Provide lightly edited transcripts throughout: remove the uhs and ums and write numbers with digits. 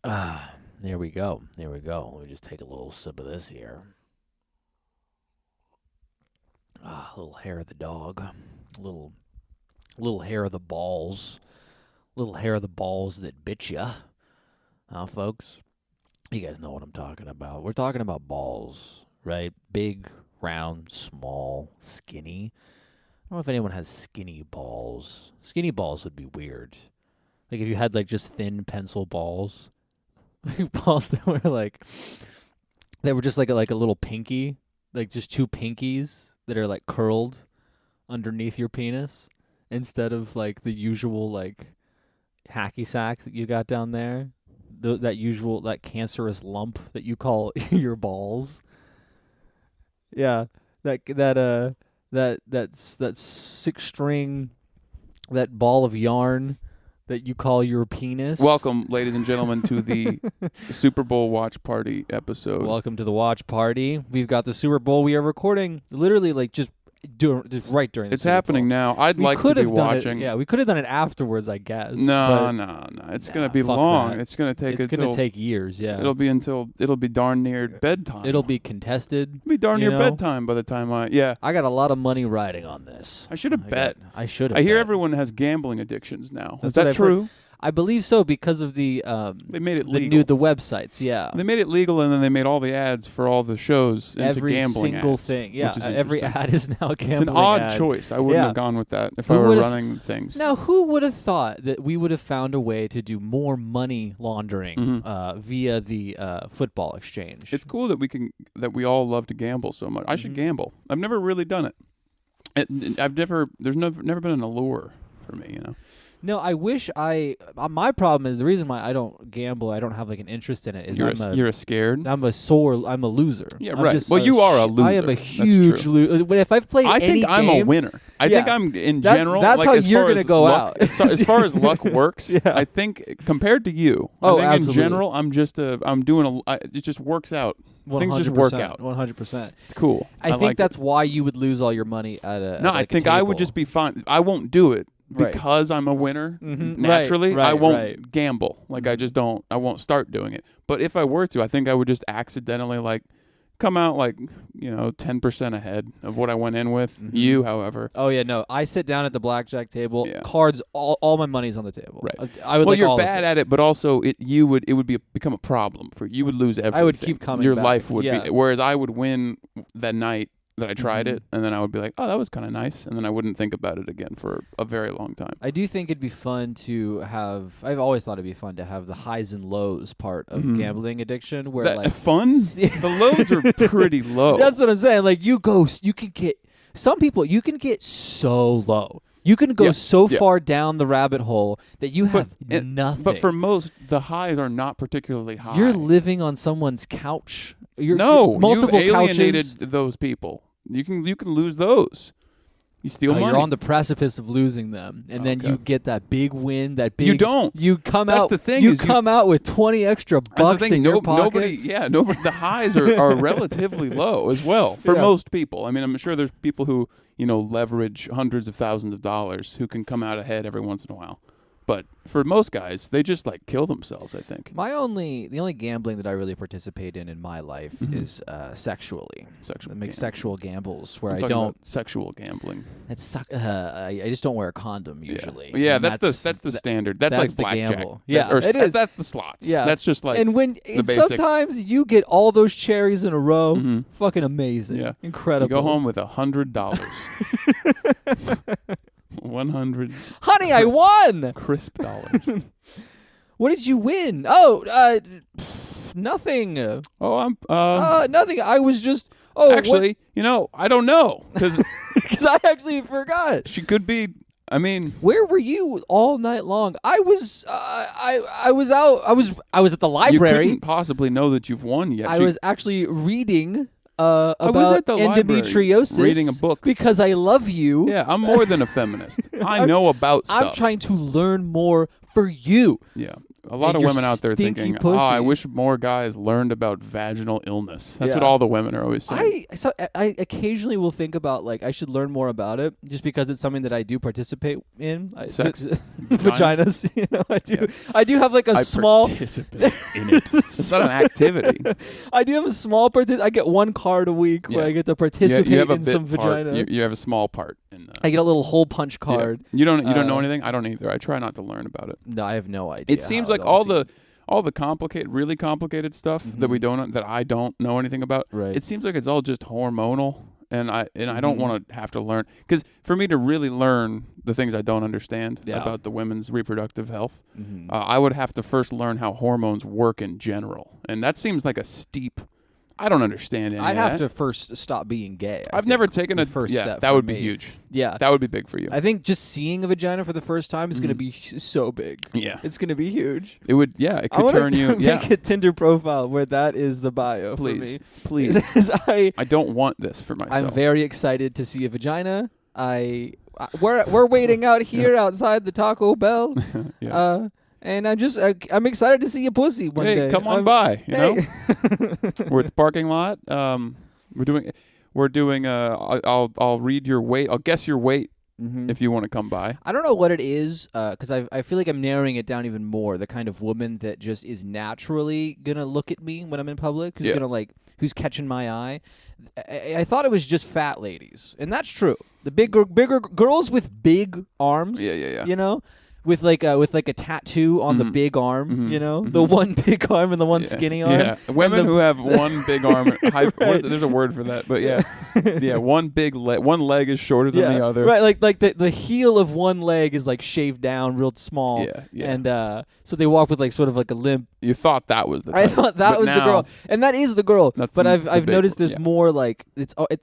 There we go. There we go. Let me just take a little sip of this here. A little hair of the dog. Little hair of the balls. Little hair of the balls that bit ya. Folks? You guys know what I'm talking about. We're talking about balls, right? Big, round, small, skinny. I don't know if anyone has skinny balls. Skinny balls would be weird. Like if you had like just thin pencil balls. Like balls that were just like a little pinky. Like just two pinkies that are like curled underneath your penis. Instead of like the usual like hacky sack that you got down there. That cancerous lump that you call your balls. Yeah. That 6-string, that ball of yarn that you call your penis. Welcome, ladies and gentlemen, to the Super Bowl watch party episode. Welcome to the watch party. We've got the Super Bowl. We are recording literally like just right during the It's Super happening Bowl. now. I'd like to be watching. We could have done it afterwards, I guess. No. It's going to be long. That. It's going to take. It's going to take years. Yeah. It'll be darn near bedtime. It'll be contested. It'll be darn near bedtime by the time I got a lot of money riding on this. I should have bet. I should have. I hear everyone has gambling addictions now. Is that true? I believe so because of the they made it legal. The websites, yeah. They made it legal, and then they made all the ads for all the shows into every gambling single ads, thing. Yeah, which is every ad is now a gambling. It's an odd ad. choice. I wouldn't have gone with that if I were running things. Now, who would have thought that we would have found a way to do more money laundering via the football exchange? It's cool that we all love to gamble so much. I should gamble. I've never really done it. There's never been an allure for me, you know. No, I wish my problem is the reason why I don't gamble, I don't have like an interest in it is you're scared. I'm a loser. Yeah, right. Well, you are a loser. I am a huge loser. But if I've played I think I'm a winner. I think I'm in general. That's like, how as you're far going to as go luck, out. as far as luck works, I think compared to you, I think absolutely. in general, it just works out. 100%, things just work out. 100%. It's cool. I think that's why you would lose all your money at a. No, I think I would just be fine. I won't do it. Because I'm a winner, naturally, I won't gamble. Like I just don't. I won't start doing it. But if I were to, I think I would just accidentally come out 10% ahead of what I went in with. You, however. Oh yeah, no. I sit down at the blackjack table. Yeah. Cards, all my money's on the table. Right. I would. Well, you're bad at it, but also it would become a problem for you. You would lose everything. I would keep coming. Your back. life would be. Whereas I would win that night that I tried it, and then I would be like, oh, that was kind of nice, and then I wouldn't think about it again for a very long time. I do think it'd be fun to have, I've always thought it'd be fun to have the highs and lows part of gambling addiction, where fun? The lows are pretty low. That's what I'm saying. Like you can get so low. You can go so far down the rabbit hole that you have nothing. But for most, the highs are not particularly high. You're living on someone's couch. You've alienated those people. You can lose those. You steal money. You're on the precipice of losing them, and then you get that big win. You don't. You come That's out. The thing you come out with 20 extra bucks in your pocket. Nobody. The highs are relatively low as well for most people. I mean, I'm sure there's people who leverage hundreds of thousands of dollars who can come out ahead every once in a while. But for most guys, they just kill themselves, I think. The only gambling that I really participate in my life is sexually. Sexual gambles where I don't sexual gambling. I just don't wear a condom usually. Yeah, that's the standard. That's like blackjack. Gamble. Yeah, it is. That's the slots. Yeah, that's just like sometimes you get all those cherries in a row. Fucking amazing. Yeah, incredible. You go home with $100. 100. Honey, I won. Crisp dollars. What did you win? Oh, nothing. Oh, I'm nothing. I was just. Oh, actually, I don't know because I actually forgot. She could be. I mean, where were you all night long? I was. I was out. I was at the library. You couldn't possibly know that you've won yet. I was actually reading. About endometriosis, reading a book because I love you. Yeah, I'm more than a feminist. I know about stuff. I'm trying to learn more for you. Yeah, a lot of women out there thinking, pussy. I wish more guys learned about vaginal illness. That's what all the women are always saying. I occasionally will think about, like, I should learn more about it just because it's something that I do participate in. Sex? Vaginas. You know, I do have like a small... participate in it. It's not an activity. I do have a small I get one card a week where I get to participate in some vagina. You have a small part in I get a little hole punch card. Yeah. You don't know anything? I don't either. I try not to learn about it. No, I have no idea. It seems like all the really complicated stuff that I don't know anything about. Right. It seems like it's all just hormonal, and I don't want to have to learn, because for me to really learn the things I don't understand about the women's reproductive health, I would have to first learn how hormones work in general, and that seems like a steep. I don't understand any I'd of have that. to first stop being gay. I've never taken a first step. That would be huge. Yeah, that would be big for you. I think just seeing a vagina for the first time is going to be so big. Yeah, it's going to be huge. It would. Yeah, it could turn you. Make a Tinder profile where that is the bio. Please, for me. please. I don't want this for myself. I'm very excited to see a vagina. We're waiting out here outside the Taco Bell. Yeah. And I'm excited to see a pussy one day. Hey, come on by. You know, we're at the parking lot. We're doing. I'll read your weight. I'll guess your weight if you want to come by. I don't know what it is, because I feel like I'm narrowing it down even more. The kind of woman that just is naturally gonna look at me when I'm in public, who's catching my eye. I thought it was just fat ladies, and that's true. The bigger girls with big arms. Yeah. You know. With like a tattoo on the big arm, you know, the one big arm and the one skinny arm. Yeah, women who have one big arm. There's a word for that, but one leg is shorter than the other. Right, like the heel of one leg is like shaved down, real small. Yeah. And so they walk with like sort of like a limp. You thought that was the type. I thought that was the girl, and that is the girl. But I've noticed there's more like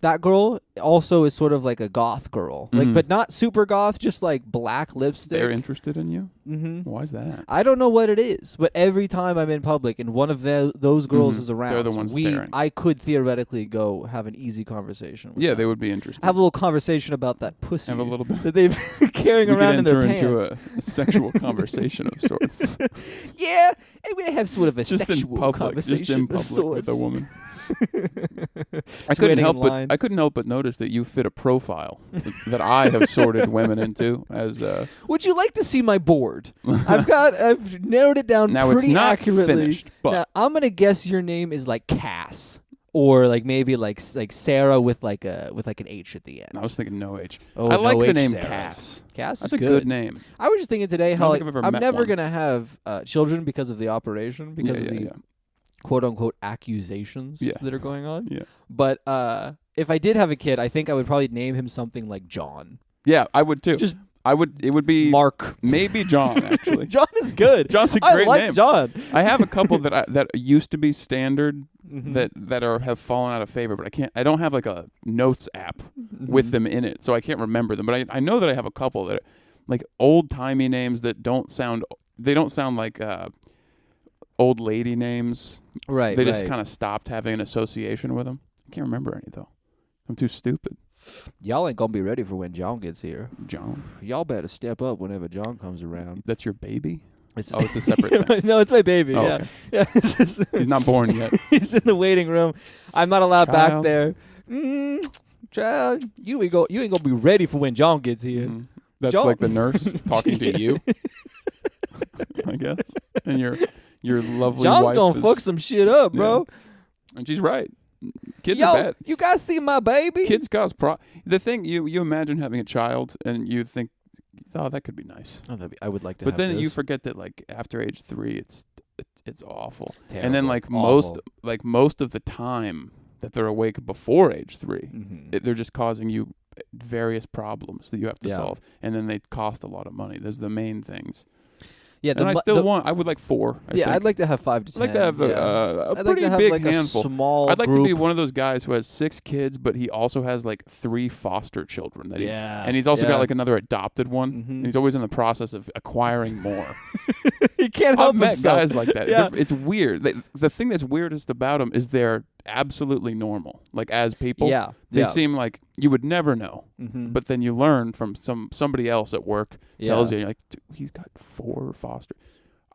that girl also is sort of like a goth girl, like but not super goth, just like black lipstick. They're interested in you? Mm-hmm. Why is that? I don't know what it is, but every time I'm in public and one of those girls is around, they're the ones staring. I could theoretically go have an easy conversation with them. They would be interested. Have a little conversation about that pussy. Have a little bit that they've been carrying around in their pants. Into a sexual conversation of sorts. Yeah, and we have sort of a just sexual in public, conversation just in public of sorts. with a woman. I couldn't help but notice that you fit a profile that I have sorted women into as. Would you like to see my board? I've narrowed it down now pretty it's not accurately. Finished, but now, I'm gonna guess your name is like Cass, or like maybe like Sarah with like an H at the end. I was thinking no H. Oh, I like the name Sarahs. Cass. Cass That's is a good name. I was just thinking today how I'm never one. gonna have children because of the operation, because of the quote-unquote accusations that are going on. Yeah. But if I did have a kid, I think I would probably name him something like John. Yeah, I would too. It would be Mark. Maybe John, actually. John is good. John's a great I like name. John. I have a couple that used to be standard that have fallen out of favor, but I don't have like a notes app with them in it, so I can't remember them. But I know that I have a couple that are like old-timey names that don't sound like old lady names. Right. They just kind of stopped having an association with them. I can't remember any though. I'm too stupid. Y'all ain't gonna be ready for when John gets here. John. Y'all better step up whenever John comes around. That's your baby? It's a separate thing. No, it's my baby. Oh, yeah. okay. Yeah. He's not born yet. He's in the waiting room. I'm not allowed back Child. there. Child, you ain't gonna be ready for when John gets here. Mm-hmm. That's John. like the nurse talking to you, I guess. And your lovely John's wife gonna fuck some shit up, bro. Yeah. And she's right. Kids Yo, are bad. You guys see my baby? Kids cause the thing you imagine having a child and you think, oh, that could be nice. Oh, I would like to. But have then this. you forget that like after age 3, it's awful. Terrible. And then most of the time that they're awake before age 3, they're just causing you various problems that you have to solve, and then they cost a lot of money. Those are the main things. Yeah, and I would like 4. I think. I'd like to have 5 to 10. I'd like to have a pretty like big like handful. A small I'd like group. to be one of those guys who has 6 kids, but he also has like 3 foster children. And he's also got like another adopted one. And he's always in the process of acquiring more. He can't help I've met himself. guys like that. Yeah. It's weird. The thing that's weirdest about them is they're absolutely normal. Like as people, they seem like you would never know. But then you learn from somebody else at work tells you, you're like, dude, he's got 4 foster.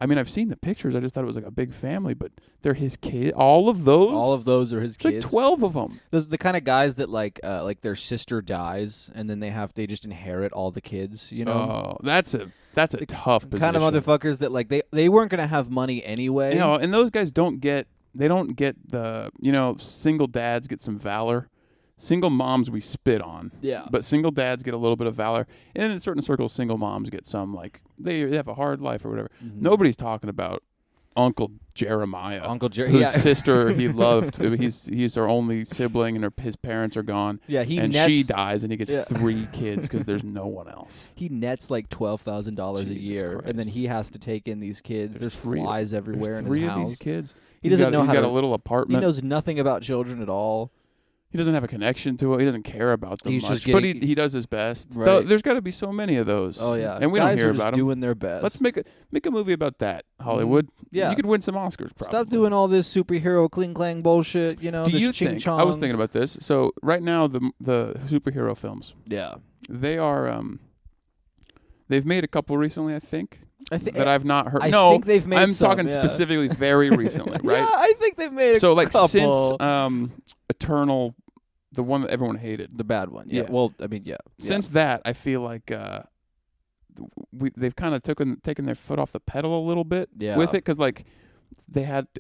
I mean, I've seen the pictures. I just thought it was like a big family, but they're his kids. All of those? All of those are his kids. Like 12 of them. Those are the kind of guys that like their sister dies and then they just inherit all the kids, you know? Oh, that's a tough position. Kind of motherfuckers that like they weren't going to have money anyway. You know, and those guys don't get the, you know, single dads get some valor. Single moms we spit on. Yeah. But single dads get a little bit of valor. And in certain circles, single moms get some, like, they have a hard life or whatever. Mm-hmm. Nobody's talking about Uncle Jeremiah. Whose sister he loved. He's her only sibling, and his parents are gone. Yeah, she dies, and he gets 3 kids because there's no one else. He nets like $12,000 a year, and then he has to take in these kids. There's flies everywhere in his house. 3 of these kids. He's got a little apartment. He knows nothing about children at all. He doesn't have a connection to it. He doesn't care about them much, but he does his best. Right. There's got to be so many of those. Oh yeah, and we guys don't hear are just about them. Doing their best. Let's make a movie about that, Hollywood. Yeah, you could win some Oscars. Probably. Stop doing all this superhero cling clang bullshit. You know, Do this you ching think? chong. I was thinking about this. So right now, the superhero films. Yeah, they are. They've made a couple recently, I think. That I've not heard. I think they've made I'm some, talking specifically very recently, right? Yeah, I think they've made a couple. So like since Eternal. The one that everyone hated. The bad one. Yeah. Well, I mean, yeah. Since that, I feel like they've kind of taken their foot off the pedal a little bit with it. Because, like,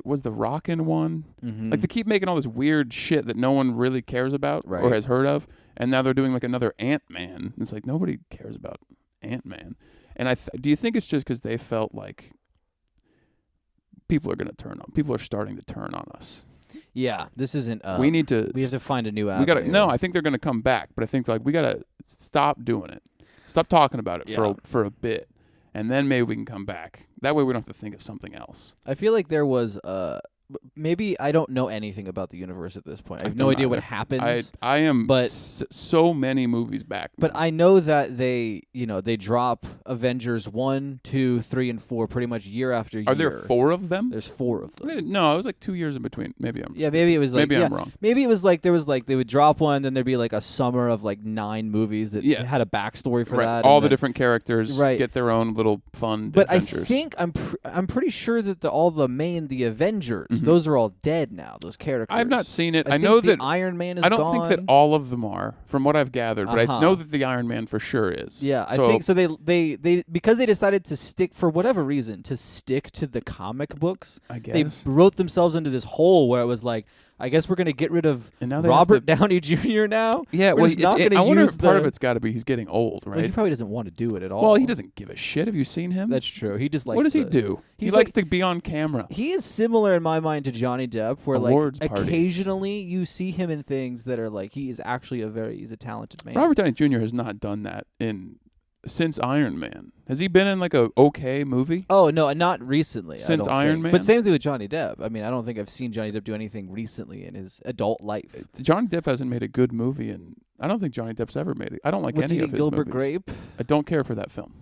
was the Rockin' one. Mm-hmm. Like, they keep making all this weird shit that no one really cares about or has heard of. And now they're doing, like, another Ant-Man. It's like, nobody cares about Ant-Man. And do you think it's just because they felt like people are starting to turn on us? Yeah, this isn't. We have to find a new avenue. No, I think they're going to come back, but I think like we got to stop doing it, stop talking about it for a bit, and then maybe we can come back. That way, we don't have to think of something else. I feel like there was maybe I don't know anything about the universe at this point. I have no idea what happens. I am, but so many movies back. But I know that they drop Avengers 1, 2, 3, and 4 pretty much year after year. Are there 4 of them? There's 4 of them. No, it was like 2 years in between. Maybe I'm. Yeah, maybe it was like. Maybe I'm wrong. Maybe it was like there was like they would drop one, then there'd be like a summer of like 9 movies that had a backstory for that. All the different characters get their own little fun adventures. But I think I'm pretty sure that the Avengers. Mm-hmm. Those are all dead now. Those characters. I've not seen it. I know that that Iron Man is gone. I don't gone. think that all of them are, from what I've gathered. But I know that the Iron Man for sure is. Yeah, I think so. They because they decided to stick for whatever reason to stick to the comic books. I guess they wrote themselves into this hole where it was like, I guess we're going to get rid of Robert Downey Jr. now. Yeah, I wonder if part of it's got to be he's getting old, right? Well, he probably doesn't want to do it at all. Well, he doesn't give a shit. Have you seen him? That's true. He just likes. What does he do? He likes to be on camera. He is similar in my mind to Johnny Depp, where Awards like parties. Occasionally you see him in things that are like he's a talented man. Robert Downey Jr. has not done that since Iron Man. Has he been in like a okay movie? Oh no, not recently. Since Iron Man, but same thing with Johnny Depp. I mean, I don't think I've seen Johnny Depp do anything recently in his adult life. Johnny Depp hasn't made a good movie, and I don't think Johnny Depp's ever made it. I don't like any of his Gilbert movies. Grape? I don't care for that film.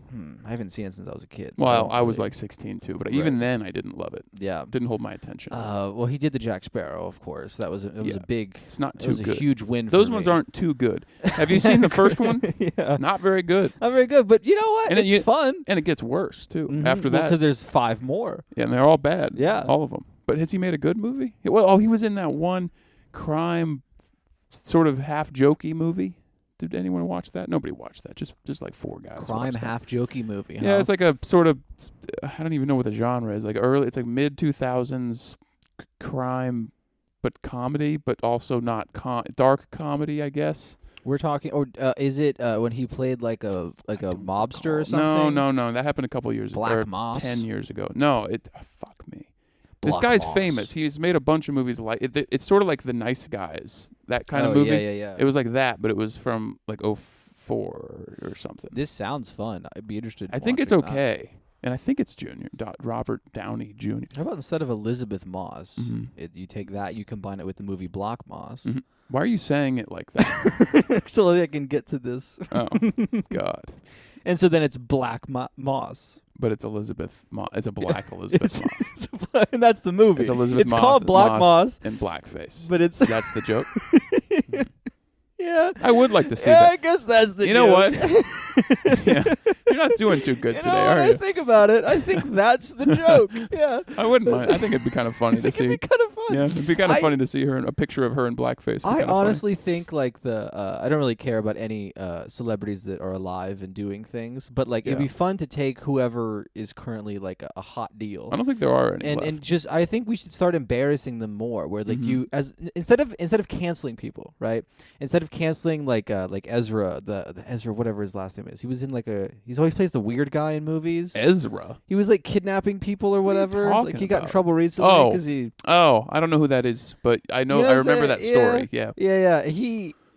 I haven't seen it since I was a kid. Well, I was like 16 too, but even then I didn't love it. Yeah, didn't hold my attention. Well, he did the Jack Sparrow, of course. That was a big. It's not too good. It was a huge win. Those for ones me. aren't too good. Have you seen the first one? Yeah, not very good. Not very good, but you know what? It's fun, and it gets worse too after that because there's 5 more. Yeah, and they're all bad. Yeah, all of them. But has he made a good movie? Well, he was in that one crime, sort of half jokey movie. Did anyone watch that? Nobody watched that. Just like 4 guys. Crime half jokey movie. Yeah, it's like a sort of, I don't even know what the genre is. Like it's like mid 2000s crime, but comedy, but also not dark comedy, I guess. We're talking, or is it when he played like a mobster or something? No. That happened a couple of years ago. Black Moss? 10 years ago. No, fuck me. This Black guy's Moss. famous. He's made a bunch of movies like it's sort of like The Nice Guys, that kind of movie. Yeah. It was like that, but it was from like 2004 or something. This sounds fun. I'd be interested. I think it's okay, and I think it's Robert Downey Jr. How about instead of Elizabeth Moss, you take that, you combine it with the movie Black Moss. Mm-hmm. Why are you saying it like that? So I can get to this. Oh God! And so then it's Black Moss. But it's Elizabeth Moss. It's a black Elizabeth Moss. And that's the movie. It's Elizabeth It's called Black Moss. In blackface. But it's... That's the joke? Yeah. I would like to see that. I guess that's the joke. You know what? Yeah. You're not doing too good today, are when you? I think about it, I think that's the joke. Yeah. I wouldn't mind. I think it'd be kind of funny to see. It'd be kind of fun. Yeah, it'd be kind of funny to see her in a picture of her in blackface. I honestly think like I don't really care about any celebrities that are alive and doing things, but like it'd be fun to take whoever is currently like a hot deal. I don't think there are any and just I think we should start embarrassing them more. Where like you instead of canceling people, right? Instead of canceling like Ezra, the Ezra whatever his last name is. He was in he's always plays the weird guy in movies. Ezra. He was like kidnapping people or whatever. Like he got in trouble recently because he. Oh, I don't know who that is, but I know. I remember that story. Yeah.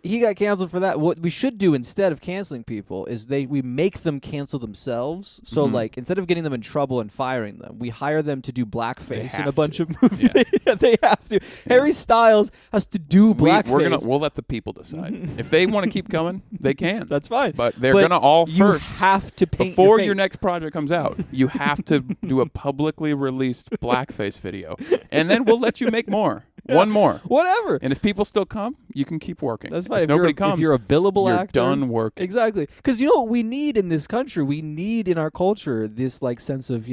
He got canceled for that. What we should do instead of canceling people is we make them cancel themselves. So like instead of getting them in trouble and firing them, we hire them to do blackface in a bunch of movies. Yeah. They have to. Harry Styles has to do blackface. We'll let the people decide. If they want to keep coming, they can. That's fine. But they're gonna all you first have to paint before your next project comes out. You have to do a publicly released blackface video, and then we'll let you make more. One more. Whatever. And if people still come, you can keep working. That's fine. If nobody comes, if you're a billable you're actor, done working. Exactly. Because you know what we need in this country? We need in our culture this like sense of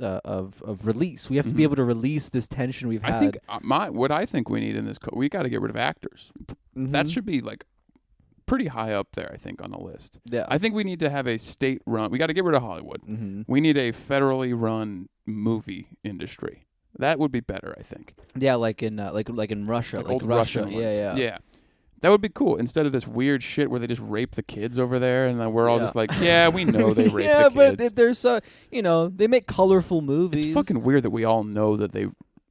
of release. We have to be able to release this tension we've had. I think what I think we need in this, we got to get rid of actors. That should be like pretty high up there, I think, on the list. Yeah. I think we need to have a state-run. We got to get rid of Hollywood. We need a federally run movie industry. That would be better, I think. Yeah, like in Russia, like old Russia. Russian ones. Yeah. That would be cool. Instead of this weird shit where they just rape the kids over there, and then we're all just like, yeah, we know they rape the kids. Yeah, but there's they make colorful movies. It's fucking weird that we all know that they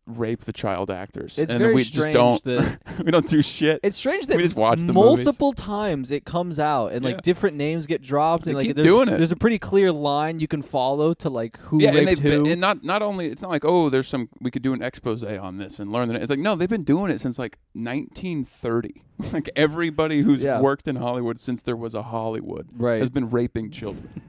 rape the child actors. It's and very we strange just don't. that we don't do shit. It's strange that we just watch the multiple movies. times it comes out and like different names get dropped they and like keep doing it. There's a pretty clear line you can follow to like who raped who. And not only it's not like we could do an expose on this and learn that it's like no, they've been doing it since like 1930. Like everybody who's worked in Hollywood since there was a Hollywood has been raping children.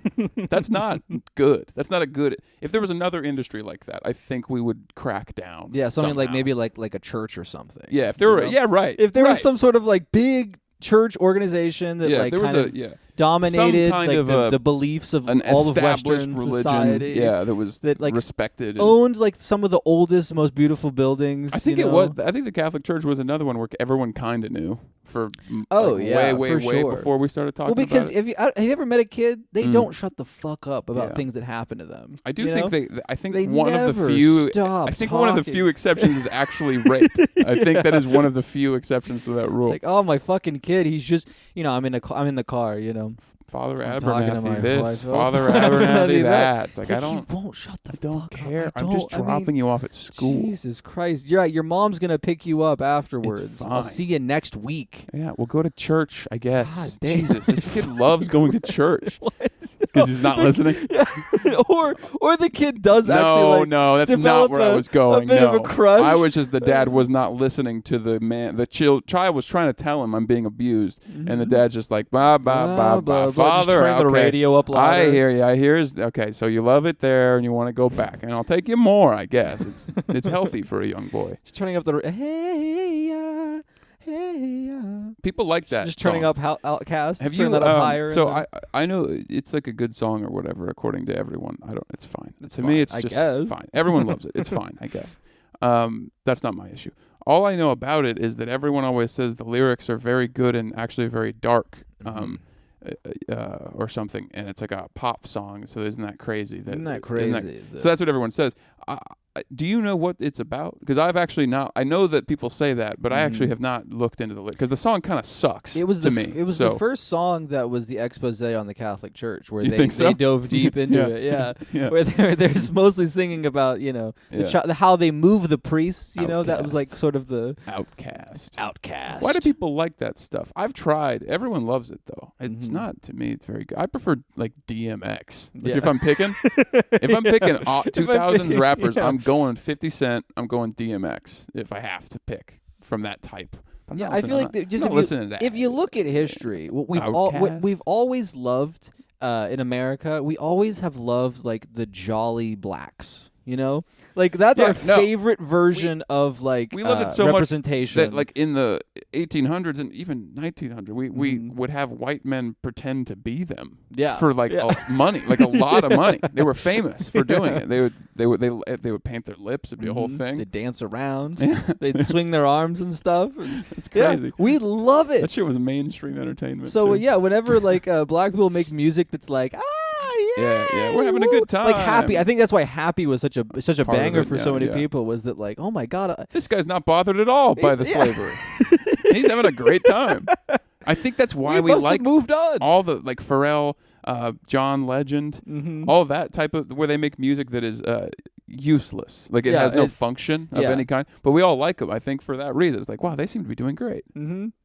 That's not good. That's not a good. If there was another industry like that, I think we would crack down. Yeah, something somehow. like maybe like a church or something. Yeah, if there were, right. If there was some sort of like big church organization that like there was kind of dominated kind like of the beliefs of an all of established Western religion, society. Yeah, that was that like respected. Owned like some of the oldest, most beautiful buildings. I think it was. I think the Catholic Church was another one where everyone kind of knew for way before we started talking. Well, because about it. have you ever met a kid? They don't shut the fuck up about things that happen to them. I do think I think they one of the few. I think one of the few exceptions is actually rape. I think that is one of the few exceptions to that rule. It's like, oh, my fucking kid. He's just, I'm in the car. Father Abernathy this, Father Abernathy that. It's like, I don't. He won't shut the fuck care. up. I'm just dropping you off at school. Jesus Christ! You're right. Your mom's gonna pick you up afterwards. It's fine. I'll see you next week. Yeah, we'll go to church, I guess. God damn. Jesus, this kid loves going to church because he's not listening. or the kid does actually. No, that's not where I was going. A bit of a crush. I was just the dad was not listening to the man. The child was trying to tell him I'm being abused, and the dad's just like blah blah blah blah. Father, turn the radio up louder. I hear you. I hear. Okay, so you love it there, and you want to go back, and I'll take you more. I guess it's healthy for a young boy. Just turning up the hey. People like that. Just turning song. up Outcast. Have you? That up higher so I know it's like a good song or whatever according to everyone. It's fine. It's to fine. me, it's I just guess. fine. Everyone loves it. It's fine. I guess. That's not my issue. All I know about it is that everyone always says the lyrics are very good and actually very dark. Or something, and it's like a pop song. So isn't that crazy? Isn't that crazy? So that's what everyone says. Do you know what it's about? Because I've actually not. I know that people say that, but I actually have not looked into the lyrics because the song kind of sucks. It was to me. It was the first song that was the expose on the Catholic Church, where they dove deep into it. Yeah. Where they're mostly singing about how they move the priests. That was like sort of the outcast. Outcast. Why do people like that stuff? I've tried. Everyone loves it though. It's not to me. It's very good. I prefer like DMX. If I'm picking, 2000s rappers, I'm going 50 Cent. I'm going DMX if I have to pick from that type. I feel like if you look at history, what we've always loved in America, we always have loved like the jolly blacks. You know, like that's our favorite version of like we love it so representation. Much that like in the 1800s and even 1900, we would have white men pretend to be them. For like money, like a lot of money. They were famous for doing it. They would paint their lips. It'd be a whole thing. They'd dance around. They'd swing their arms and stuff. It's crazy. Yeah, we love it. That shit was mainstream entertainment. So too. Whenever like black people make music that's like yeah, we're having a good time. Like Happy, I think that's why Happy was such a banger for so many yeah. people. Was that like, oh my god, this guy's not bothered at all by the slavery. He's having a great time. I think that's why we like moved on. All the like Pharrell, John Legend, all that type of where they make music that is useless. Like it has no function of any kind. But we all like them. I think for that reason, it's like, wow, they seem to be doing great.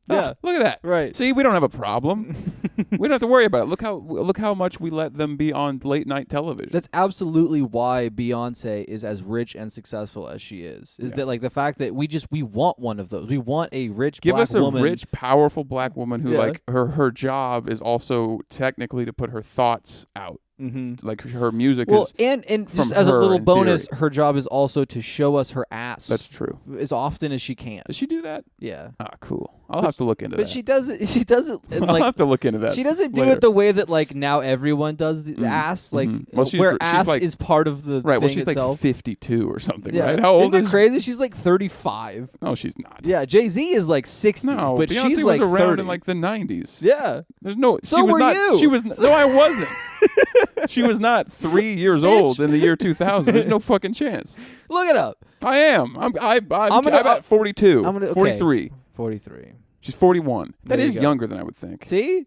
Yeah, look at that. Right. See, we don't have a problem. We don't have to worry about it. Look how much we let them be on late night television. That's absolutely why Beyonce is as rich and successful as she is. That like the fact that we want one of those. We want a rich Give black us a woman. rich, powerful black woman who like her job is also technically to put her thoughts out. Like her music is and just as a little bonus, her job is also to show us her ass. That's true. As often as she can. Does she do that? Yeah. Ah, cool. I'll have to look into that. But she does it. She does it. Like, I'll have to look into that. She doesn't do it the way that like now everyone does the ass. Like where ass like, is part of the right. Thing well, she's itself. Like 52 or something. Right? How old Isn't that crazy? She's like 35. No, she's not. Yeah, Jay-Z is like 60. No, but Beyonce she's was like around 30. in like the 90s. Yeah. There's no. So she was were not, you. She was no, I wasn't. She was not 3 years old in the year 2000. There's no fucking chance. Look it up. I am. I'm at 42. 43. 43. She's 41. That There you is go. younger than I would think. See?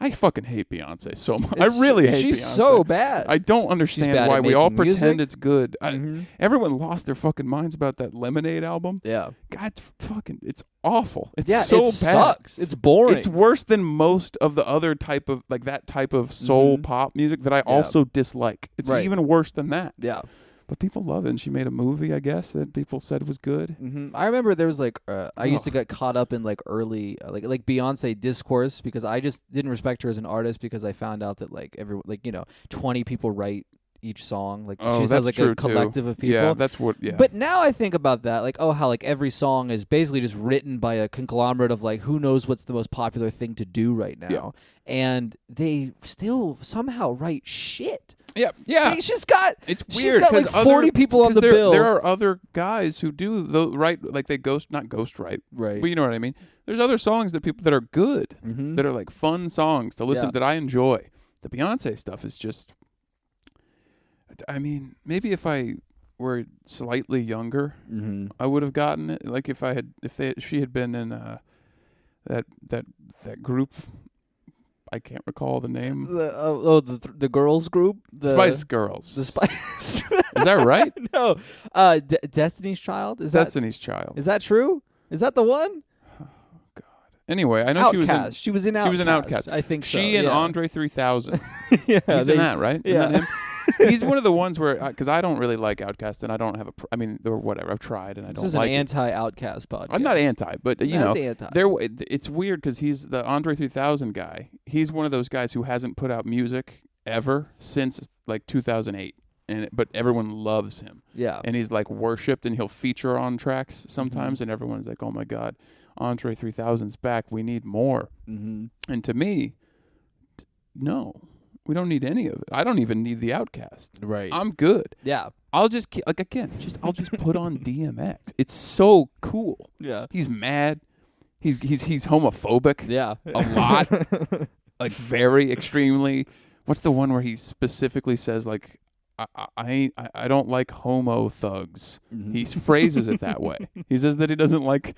I fucking hate Beyonce so much. I really hate Beyonce. She's so bad. I don't understand why we all pretend it's good. Mm-hmm. Everyone lost their fucking minds about that Lemonade album. Yeah. God, fucking, it's awful. It's yeah, so it bad. Sucks. It's boring. It's worse than most of the other type of, like that type of soul pop music that I also dislike. It's even worse than that. Yeah. But people love it, and she made a movie, I guess, that people said was good. I remember there was like I used to get caught up in like early like Beyonce discourse because I just didn't respect her as an artist because I found out that like 20 people write each song. Like she has like a collective of people. Yeah, that's what. Yeah. But now I think about that, like how like every song is basically just written by a conglomerate of like who knows what's the most popular thing to do right now, and they still somehow write shit. Yeah. It's weird. She's got like 40 people on the bill. There are other guys who do write, like they not ghost write, right? But you know what I mean. There's other songs that people that are good, that are like fun songs to listen that I enjoy. The Beyonce stuff is just. I mean, maybe if I were slightly younger, I would have gotten it. Like if she had been in that group. I can't recall the name. The girls group, the Spice Girls. The Spice. Is that right? No, Destiny's Child. Destiny's Child. Is that true? Is that the one? Oh God. Anyway, I know Outcast. She was in Outcast. I think so. She and Andre 3000. Yeah, he's in that, right? Yeah. Isn't that him? He's one of the ones where, because I don't really like Outkast, and I don't have or whatever. I've tried, and I don't like it. This is an anti-Outcast podcast. I'm not anti, but you know, anti. It's weird because he's the Andre 3000 guy. He's one of those guys who hasn't put out music ever since like 2008, but everyone loves him. Yeah, and he's like worshipped, and he'll feature on tracks sometimes, and everyone's like, "Oh my God, Andre 3000's back. We need more." And to me, no. We don't need any of it. I don't even need the Outkast. Right. I'm good. Yeah. I'll just I'll just put on DMX. It's so cool. Yeah. He's mad. He's homophobic. Yeah. A lot. Like very extremely. What's the one where he specifically says like I don't like homo thugs. He phrases it that way. He says that he doesn't like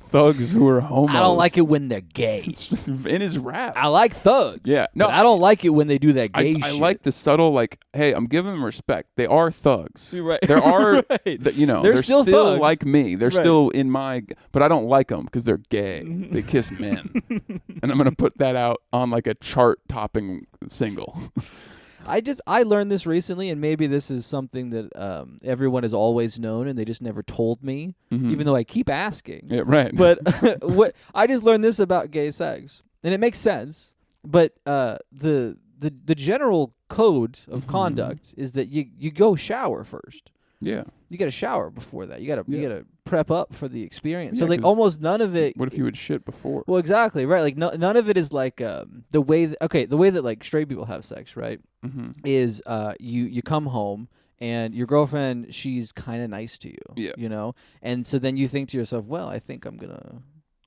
thugs who are homos. I don't like it when they're gay. It's just in his rap. I like thugs. Yeah. No, I don't like it when they do that gay shit. I like the subtle, like, hey, I'm giving them respect. They are thugs. Right. There are, right. They're still thugs. like me. They're still in my, but I don't like them because they're gay. They kiss men. And I'm going to put that out on like a chart-topping single. I learned this recently, and maybe this is something that everyone has always known, and they just never told me, even though I keep asking. Yeah, right. But I just learned this about gay sex, and it makes sense. But the general code of conduct is that you go shower first. Yeah. You got to shower before that. You got to prep up for the experience. Yeah, so like almost none of it. What if you would shit before? Well, exactly right. Like none of it is like the way. The way that like straight people have sex, right? Mm-hmm. Is you come home and your girlfriend, she's kind of nice to you. Yeah. You know, and so then you think to yourself, well, I think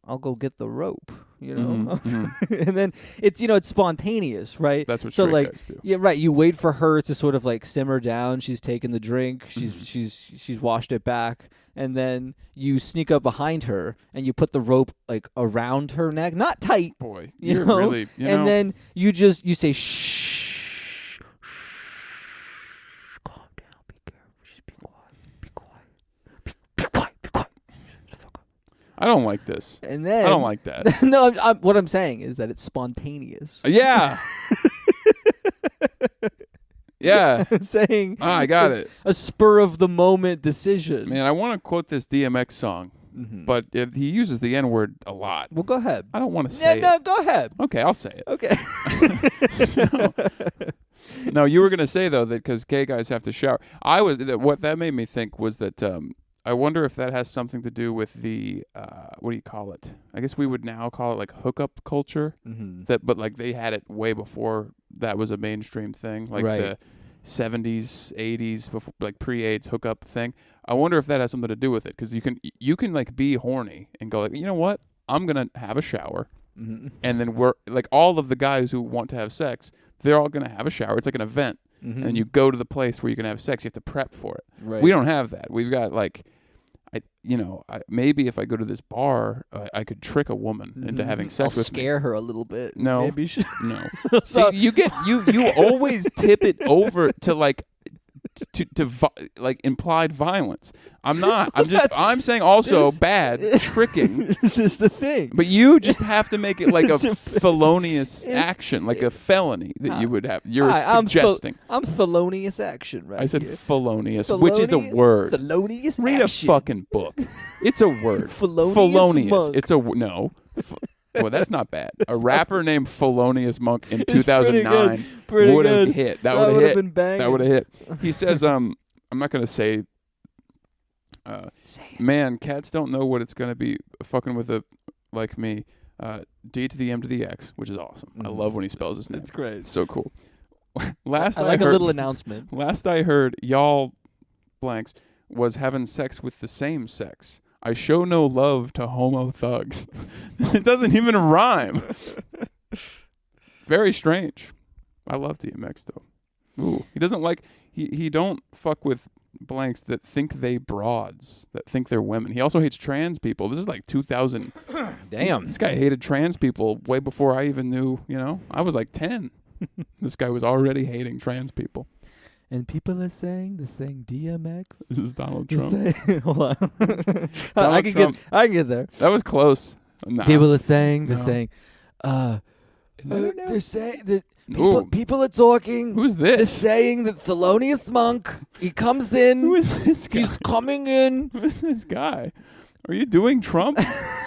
I'll go get the rope, you know, Mm-hmm. and then it's spontaneous, right? That's what so straight like guys do. yeah, right. You wait for her to sort of like simmer down. She's taken the drink. She's washed it back, and then you sneak up behind her and you put the rope like around her neck, not tight. Boy, you're really, and then you say shh, calm down, be careful, just be quiet. I don't like this. And then I don't like that. No, what I'm saying is that it's spontaneous. Yeah. Yeah. I'm saying I got it. A spur of the moment decision. Man, I want to quote this DMX song, but he uses the N-word a lot. Well, go ahead. I don't want to say it. No, go ahead. Okay, I'll say it. Okay. No, you were going to say, though, that because gay guys have to shower. What that made me think was that I wonder if that has something to do with the, what do you call it? I guess we would now call it like hookup culture. But like they had it way before that was a mainstream thing. Like the 70s, 80s, before, like pre-AIDS hookup thing. I wonder if that has something to do with it. Because you can like be horny and go like, you know what? I'm going to have a shower. And then we're like all of the guys who want to have sex, they're all going to have a shower. It's like an event. And you go to the place where you can have sex. You have to prep for it. Right. We don't have that. We've got like, maybe if I go to this bar, I could trick a woman into having sex with me. I'll scare her a little bit. No. Maybe No. See, you always tip it over to like like implied violence. I'm saying also bad tricking. This is the thing. But you just have to make it like a felonious action, like a felony that you would have. You're suggesting. I'm felonious action, right? I said here. felonious, which is a word. Felonious Read action. a fucking book. It's a word. Felonious monk. It's a no. Well, that's not bad. A rapper named Felonious Monk in 2009 would have hit. That would have been banging. That would have hit. He says, I'm not going to say, man, cats don't know what it's going to be fucking with a like me. D to the M to the X, which is awesome. I love when he spells his name. It's great. It's so cool. I like a little announcement. Last I heard, y'all blanks was having sex with the same sex. I show no love to homo thugs. It doesn't even rhyme. Very strange. I love DMX though. Ooh, he doesn't like he don't fuck with blanks that think they broads, that think they're women. He also hates trans people. This is like 2000. Damn. This guy hated trans people way before I even knew, I was like 10. This guy was already hating trans people. And people are saying DMX. This is Donald Trump. Hold on. I can get there. That was close. Nah. People are saying they're saying that people are talking. Who's this? They're saying that Thelonious Monk, he comes in. Who is this guy? He's coming in. Who is this guy? Are you doing Trump?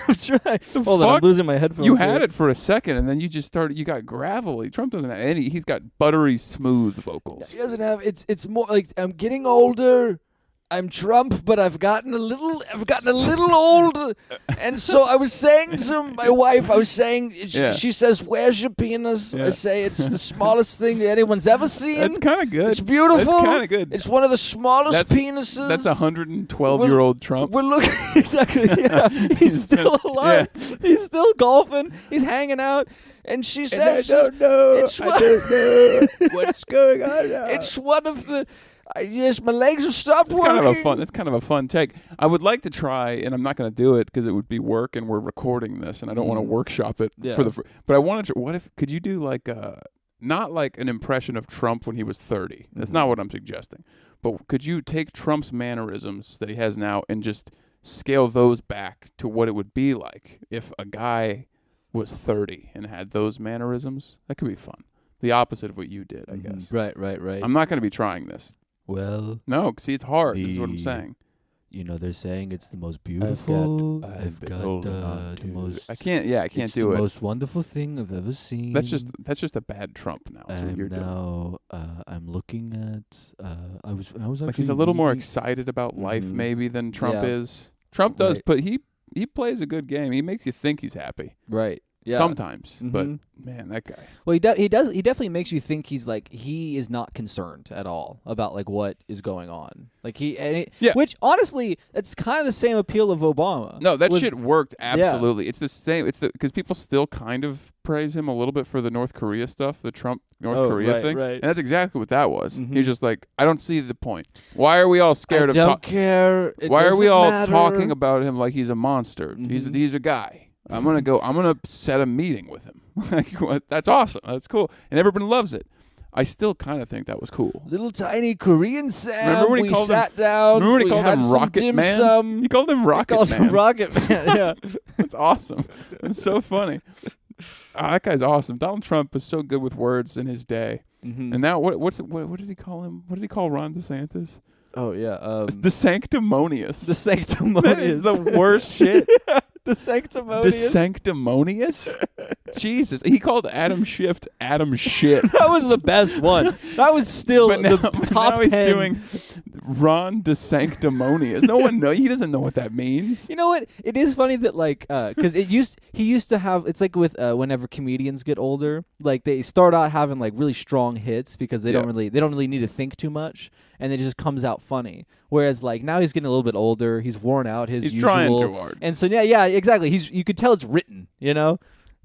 That's right. Hold on, I'm losing my headphones. You had it for a second, and then you just started. You got gravelly. Trump doesn't have any. He's got buttery smooth vocals. He doesn't have. It's more like I'm getting older. I'm Trump, but I've gotten a little old, and so I was saying to my wife, she says, "Where's your penis?" Yeah. I say, "It's the smallest thing anyone's ever seen." That's kind of good. It's beautiful. That's kind of good. It's one of the smallest penises. That's 112-year-old Trump. We're looking exactly. Yeah, he's still alive. Yeah. He's still golfing. He's hanging out. And she says, "I don't know. I don't know what's going on now." It's one of the. Yes, my legs have stopped working. That's kind of a fun take. I would like to try, and I'm not going to do it because it would be work, and we're recording this, and I don't want to workshop it for the. But I wanted to. What if? Could you do like not like an impression of Trump when he was 30? That's not what I'm suggesting. But could you take Trump's mannerisms that he has now and just scale those back to what it would be like if a guy was 30 and had those mannerisms? That could be fun. The opposite of what you did, I guess. Right. I'm not going to be trying this. Well, no, see, it's hard. This is what I'm saying. they're saying it's the most beautiful. I've been got holding on the to most. I can't. Yeah, I can't it's do the it. most wonderful thing I've ever seen. That's just a bad Trump now. That's what you're doing. I'm looking at. I was actually Like he's a little more reading- excited about life maybe than Trump Yeah. is. Trump does, Right. but he plays a good game. He makes you think he's happy. Right. Yeah. Sometimes, but Mhm. man, that guy. Well, he does. He definitely makes you think he's like he is not concerned at all about like what is going on. Like Yeah. Which honestly, that's kind of the same appeal of Obama. No, that shit worked absolutely. Yeah. It's the same. It's because people still kind of praise him a little bit for the North Korea stuff, the Trump North Korea right, thing, right. and that's exactly what that was. Mhm. He's just like, I don't see the point. Why are we all scared I of? don't care. It Why are we doesn't all matter. talking about him like he's a monster? Mhm. He's a guy. I'm gonna set a meeting with him. Like, that's awesome. That's cool, and everyone loves it. I still kind of think that was cool. Little tiny Korean Sam. Remember when he we called sat down. Remember when he we called had him some Rocket dim Man? sum. He called him Rocket called Man. him Rocket Man. Yeah. That's awesome. That's so funny. That guy's awesome. Donald Trump was so good with words in his day, Mhm. and now what did he call him? What did he call Ron DeSantis? Oh yeah. The sanctimonious. The sanctimonious. That is the worst shit. The The sanctimonious. sanctimonious? Jesus. He called Adam Schiff Adam Shit. That was the best one. That was still But now, the top now he's 10. doing Ron DeSanctimonious. No one knows. He doesn't know what that means. You know what? It is funny that like because he used to have it's like with whenever comedians get older, like they start out having like really strong hits because they don't really need to think too much, and it just comes out funny. Whereas like now he's getting a little bit older, he's worn out his He's usual, trying too hard. and so yeah, exactly. You could tell it's written, you know.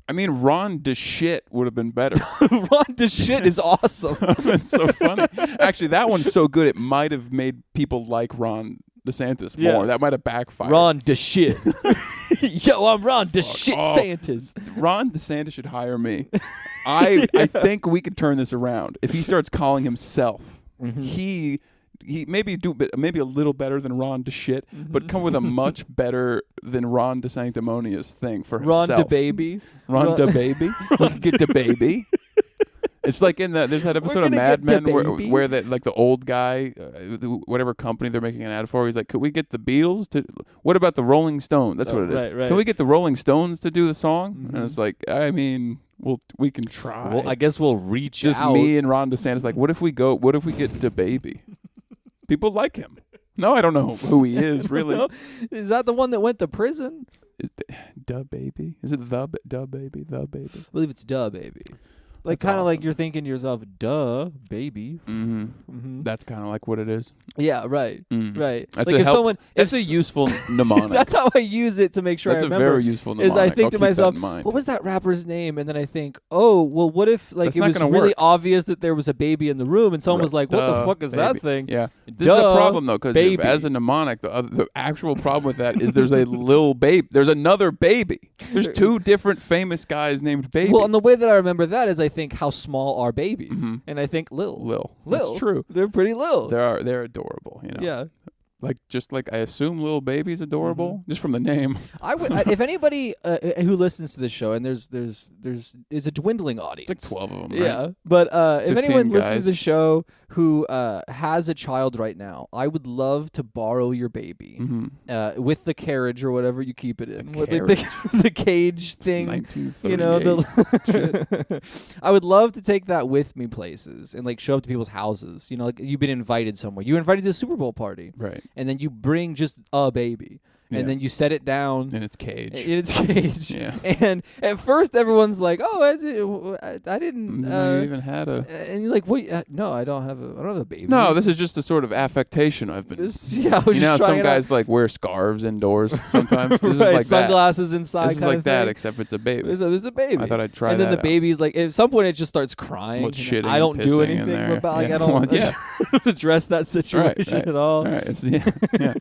I mean, Ron DeShit would have been better. Ron DeShit is awesome. That's so funny. Actually, that one's so good it might have made people like Ron DeSantis more. Yeah. That might have backfired. Ron DeShit. Yo, I'm Ron DeShit off. Santis. Ron DeSantis should hire me. I think we could turn this around if he starts calling himself. Mhm. He maybe maybe a little better than Ron DeShit, but come with a much better than Ron DeSanctimonious thing for Ron himself. DeBaby. Ron DeBaby. We could get DeBaby. It's like there's that episode of gonna Mad get Men DeBaby. where that like the old guy, whatever company they're making an ad for, he's like, could we get the Beatles to? What about the Rolling Stones? That's what it is. Right. Can we get the Rolling Stones to do the song? Mhm. And it's like, I mean, we can try. Well, I guess we'll reach Just out. me and Ron DeSantis. Like, what if we get DeBaby? People like him. No, I don't know who he is really. No? Is that the one that went to prison? DaBaby? Is it the DaBaby? The Baby? I believe it's Duh Baby. Like That's kind of like awesome. you're thinking to yourself, Duh Baby. Mm-hmm. Mm-hmm. That's kind of like what it is. Yeah, right, Mm. right. That's like a if help- someone, That's if a useful mnemonic. that's how I use it to make sure That's I a remember. very useful Is mnemonic. I think I'll to keep that myself, in mind. what was that rapper's name? And then I think, oh, well, what if like That's it not was gonna really work. obvious that there was a baby in the room, and someone was like, what the Duh, fuck is that baby. thing? Yeah. This is a Duh, problem though, because baby. as a mnemonic, the actual problem with that is there's a lil baby. There's another baby. There's two different famous guys named Baby. Well, and the way that I remember that is I think how small are babies, Mhm. and I think Lil. Lil. Lil. That's true. They're pretty Lil. They're adorable. You know. Yeah. Like just like I assume Lil Baby's adorable Mm-hmm. just from the name. If anybody who listens to this show, and there's a dwindling audience. It's like 12 of them. Right? Yeah, but if 15 anyone listens to the guys. show who has a child right now, I would love to borrow your baby Mm-hmm. with the carriage or whatever you keep it in. With carriage. the cage thing. 1938. You know, I would love to take that with me places and like show up to people's houses. You know, like you've been invited somewhere. You were invited to the Super Bowl party, Right. and then you bring just a baby, Yeah. and then you set it down In its cage. in its cage. Yeah. And at first everyone's like, "Oh, I didn't." I even had a. And you're like, "What? No, I don't have a baby." No, this is just a sort of affectation I've been. Yeah, I was You know, just how trying some it guys like wear scarves indoors sometimes. This right, is like sunglasses that. inside. This is kind like of that, thing. except it's a baby. There's a baby. I thought I'd try and then that the out. baby's like, at some point, it just starts crying. Well, it's and shitting I don't and do pissing in anything there. about. Like Yeah. I don't Well, yeah. address that situation right. at all. All right. Yeah.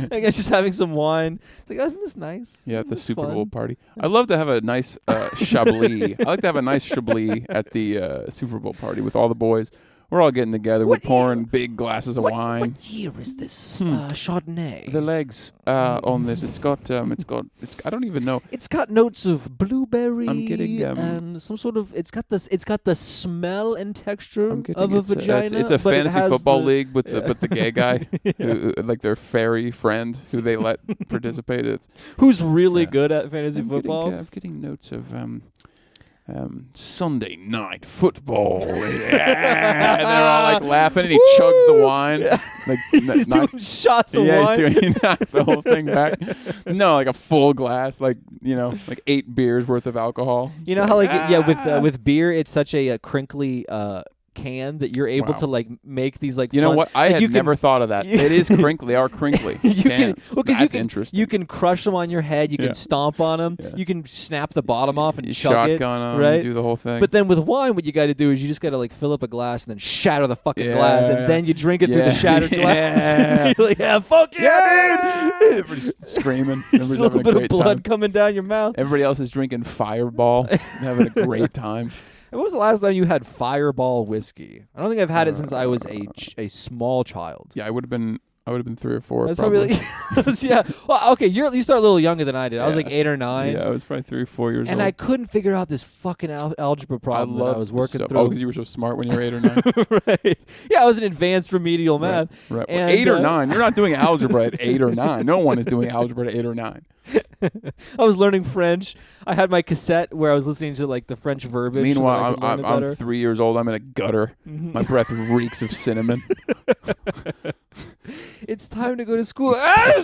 Like I'm just having some wine. It's like, oh, isn't this nice? Yeah, at the It's Super fun. Bowl party. I'd love to have a nice Chablis. I like to have a nice Chablis at the Super Bowl party with all the boys. We're all getting together. We're pouring big glasses of wine. What year is this Chardonnay? The legs on this. It's got. I don't even know. It's got notes of blueberry. I'm getting and some sort of. It's got the smell and texture of a vagina. It's a fantasy football league with the gay guy, who, like their fairy friend who they let participate. Who's really good at fantasy football? I'm getting notes of Sunday night football. Yeah. And they're all like laughing, and he chugs the wine. Like he's doing shots of wine. He knocks the whole thing back. No, like a full glass, like 8 beers worth of alcohol. You know how with beer, it's such a crinkly can that you're able to like make these like know what I had never thought of that. It is crinkly. They are crinkly. That's interesting. You can crush them on your head. You can stomp on them. Yeah. You can snap the bottom off and chug it. Shotgun them, right? Do the whole thing. But then with wine, what you got to do is you just got to like fill up a glass and then shatter the fucking glass, and then you drink it through the shattered glass. You're like, fuck yeah, dude! Everybody's screaming. There's a little bit of blood coming down your mouth. Everybody else is drinking Fireball, having a great time. When was the last time you had Fireball whiskey? I don't think I've had it since I was a small child. Yeah, I would have been 3 or 4. That's probably. Yeah. Well, okay, you start a little younger than I did. I was like 8 or 9. Yeah, I was probably 3 or 4 years old. And I couldn't figure out this fucking algebra problem that I was working through. Oh, because you were so smart when you were 8 or 9. Right. Yeah, I was in advanced remedial math. Right. Well, 8 or 9. You're not doing algebra at 8 or 9. No one is doing algebra at 8 or 9. I was learning French. I had my cassette where I was listening to like the French verbiage. Meanwhile, I'm 3 years old. I'm in a gutter. Mm-hmm. My breath reeks of cinnamon. It's time to go to school. I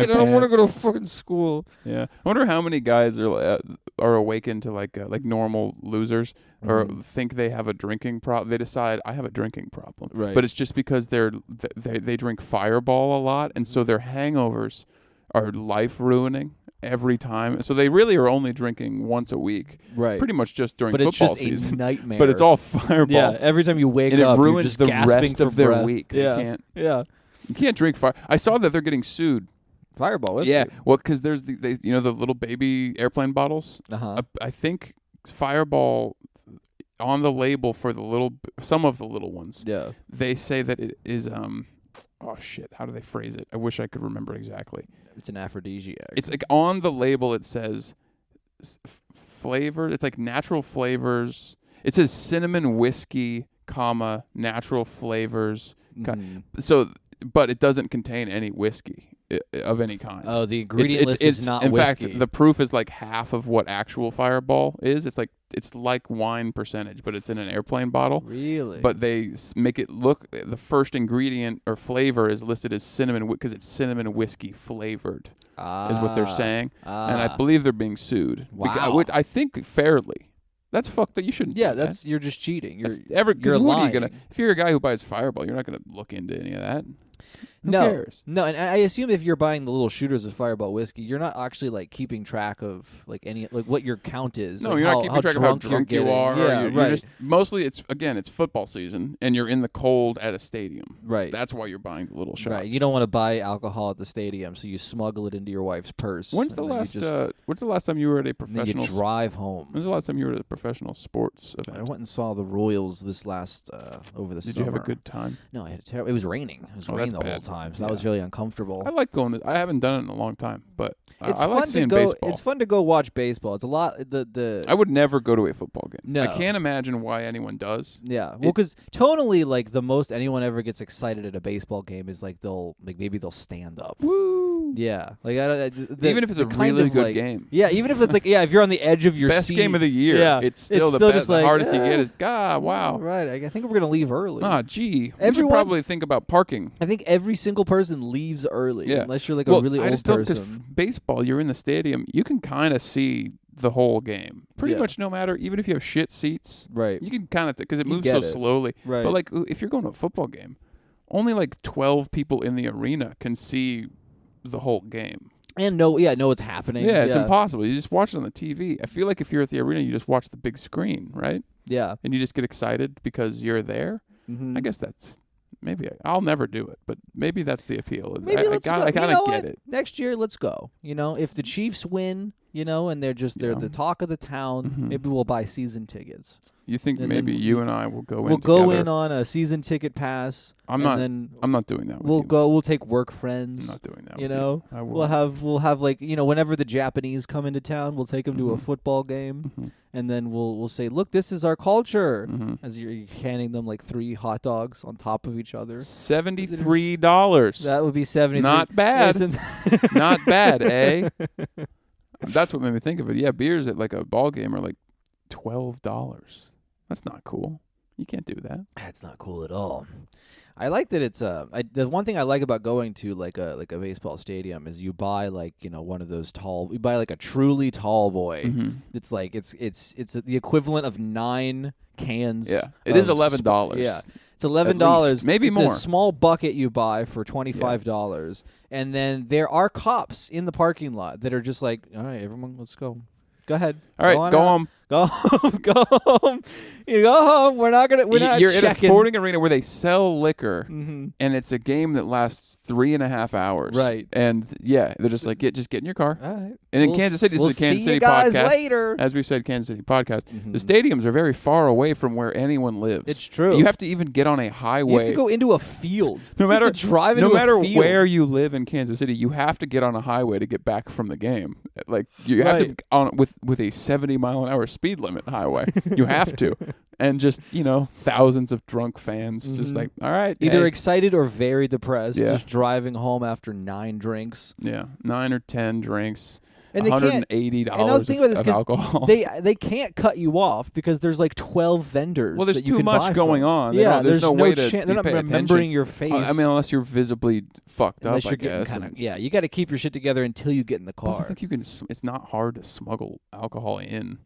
don't want to go to fucking school. Yeah, I wonder how many guys are awakened to like normal losers or think they have a drinking problem. They decide I have a drinking problem, right? But it's just because they drink Fireball a lot, and so their hangovers are life ruining every time. So they really are only drinking once a week, right? Pretty much just during football season. But it's just a nightmare. But it's all Fireball. Yeah, every time you wake up, it ruins you're just the gasping rest for of their breath. week. Yeah. They can't. Yeah. You can't drink fire. I saw that they're getting sued. Fireball, whiskey. Yeah, well, because there's the little baby airplane bottles. I think Fireball on the label for some of the little ones. Yeah, they say that it is oh shit, how do they phrase it? I wish I could remember exactly. It's an aphrodisiac. It's like on the label it says flavor. It's like natural flavors. It says cinnamon whiskey, natural flavors. So, but it doesn't contain any whiskey of any kind. Oh, the ingredient list is not whiskey. In fact, the proof is like half of what actual Fireball is. It's like wine percentage, but it's in an airplane bottle. Really? But they make it look, the first ingredient or flavor is listed as cinnamon because it's cinnamon whiskey flavored, is what they're saying. And I believe they're being sued. Wow. I think fairly. That's fucked. That you shouldn't. Yeah, do that. You're just cheating. You're lying. If you're a guy who buys Fireball, you're not gonna look into any of that. Who cares? No, and I assume if you're buying the little shooters of Fireball whiskey, you're not actually like keeping track of like any what your count is. No, like you're not keeping track of how drunk you are. Yeah, you're just mostly it's football season and you're in the cold at a stadium. Right. That's why you're buying the little shots. Right. You don't want to buy alcohol at the stadium, so you smuggle it into your wife's purse. When's the last time you were at a professional? You drive home. When's the last time you were at a professional sports event? I went and saw the Royals this last over the summer. Did you have a good time? No, I had it was raining. It was raining the whole time, so that was really uncomfortable. I like going. I haven't done it in a long time, but it's I like seeing baseball. It's fun to go watch baseball. It's a lot. I would never go to a football game. No, I can't imagine why anyone does. Yeah, well, because tonally, like the most anyone ever gets excited at a baseball game is like maybe they'll stand up. Woo! Yeah, like even if it's a really good game. Yeah, even if it's like if you're on the edge of your best seat, game of the year. Yeah, it's still the best. The hardest you get is wow. Right, I think we're gonna leave early. We should probably think about parking. I think every single person leaves early, unless you're like a really old person. Because baseball, you're in the stadium, you can kind of see the whole game pretty much no matter, even if you have shit seats. Right. You can kind of because it moves so slowly. Right. But like if you're going to a football game, only like 12 people in the arena can see the whole game. And know what's happening. Yeah, it's impossible. You just watch it on the TV. I feel like if you're at the arena, you just watch the big screen, right? Yeah. And you just get excited because you're there. Mm-hmm. I guess that's maybe I'll never do it, but maybe that's the appeal. Maybe let's go. I kind of get it. Next year, let's go. If the Chiefs win, and they're the talk of the town. Maybe we'll buy season tickets. You think maybe you and I will go in We'll together? go in on a season ticket pass. I'm not doing that with you. We'll take work friends. I'm not doing that with you. I will. We'll have like, whenever the Japanese come into town, we'll take them to a football game. And then we'll say, look, this is our culture. As you're handing them like 3 hot dogs on top of each other. $73. That would be $73. Not bad. Not bad, eh? That's what made me think of it. Yeah, beers at like a ball game are like $12. That's not cool. You can't do that. That's not cool at all. I like that it's the one thing I like about going to like a baseball stadium is you buy like one of those you buy like a truly tall boy. It's like it's the equivalent of 9 cans. Yeah, it is $11. Yeah, it's $11. Maybe more. It's a small bucket you buy for $25, and then there are cops in the parking lot that are just like, all right, everyone, let's go. Go ahead. All right, go home. Go home. Go home. You go home. We're not You're checking. in a sporting arena where they sell liquor, and it's a game that lasts 3.5 hours. Right. And yeah, they're just like, just get in your car. All right. And in Kansas City, this is the Kansas City guys podcast. Later. As we said, Kansas City podcast. The stadiums are very far away from where anyone lives. It's true. You have to even get on a highway. You have to go into a field. No matter a field. where you live in Kansas City, you have to get on a highway to get back from the game. Like you have to on with a 70-mile-an-hour speed limit highway. You have to. And just, thousands of drunk fans just like, all right. Either excited or very depressed, just driving home after 9 drinks. Yeah, 9 or 10 drinks. And $180 of alcohol. They can't cut you off because there's like 12 vendors. Well, there's too much going on. There's no way to they're not remembering your face. I mean, unless you're visibly fucked up, I guess. You got to keep your shit together until you get in the car. I think you can. It's not hard to smuggle alcohol in.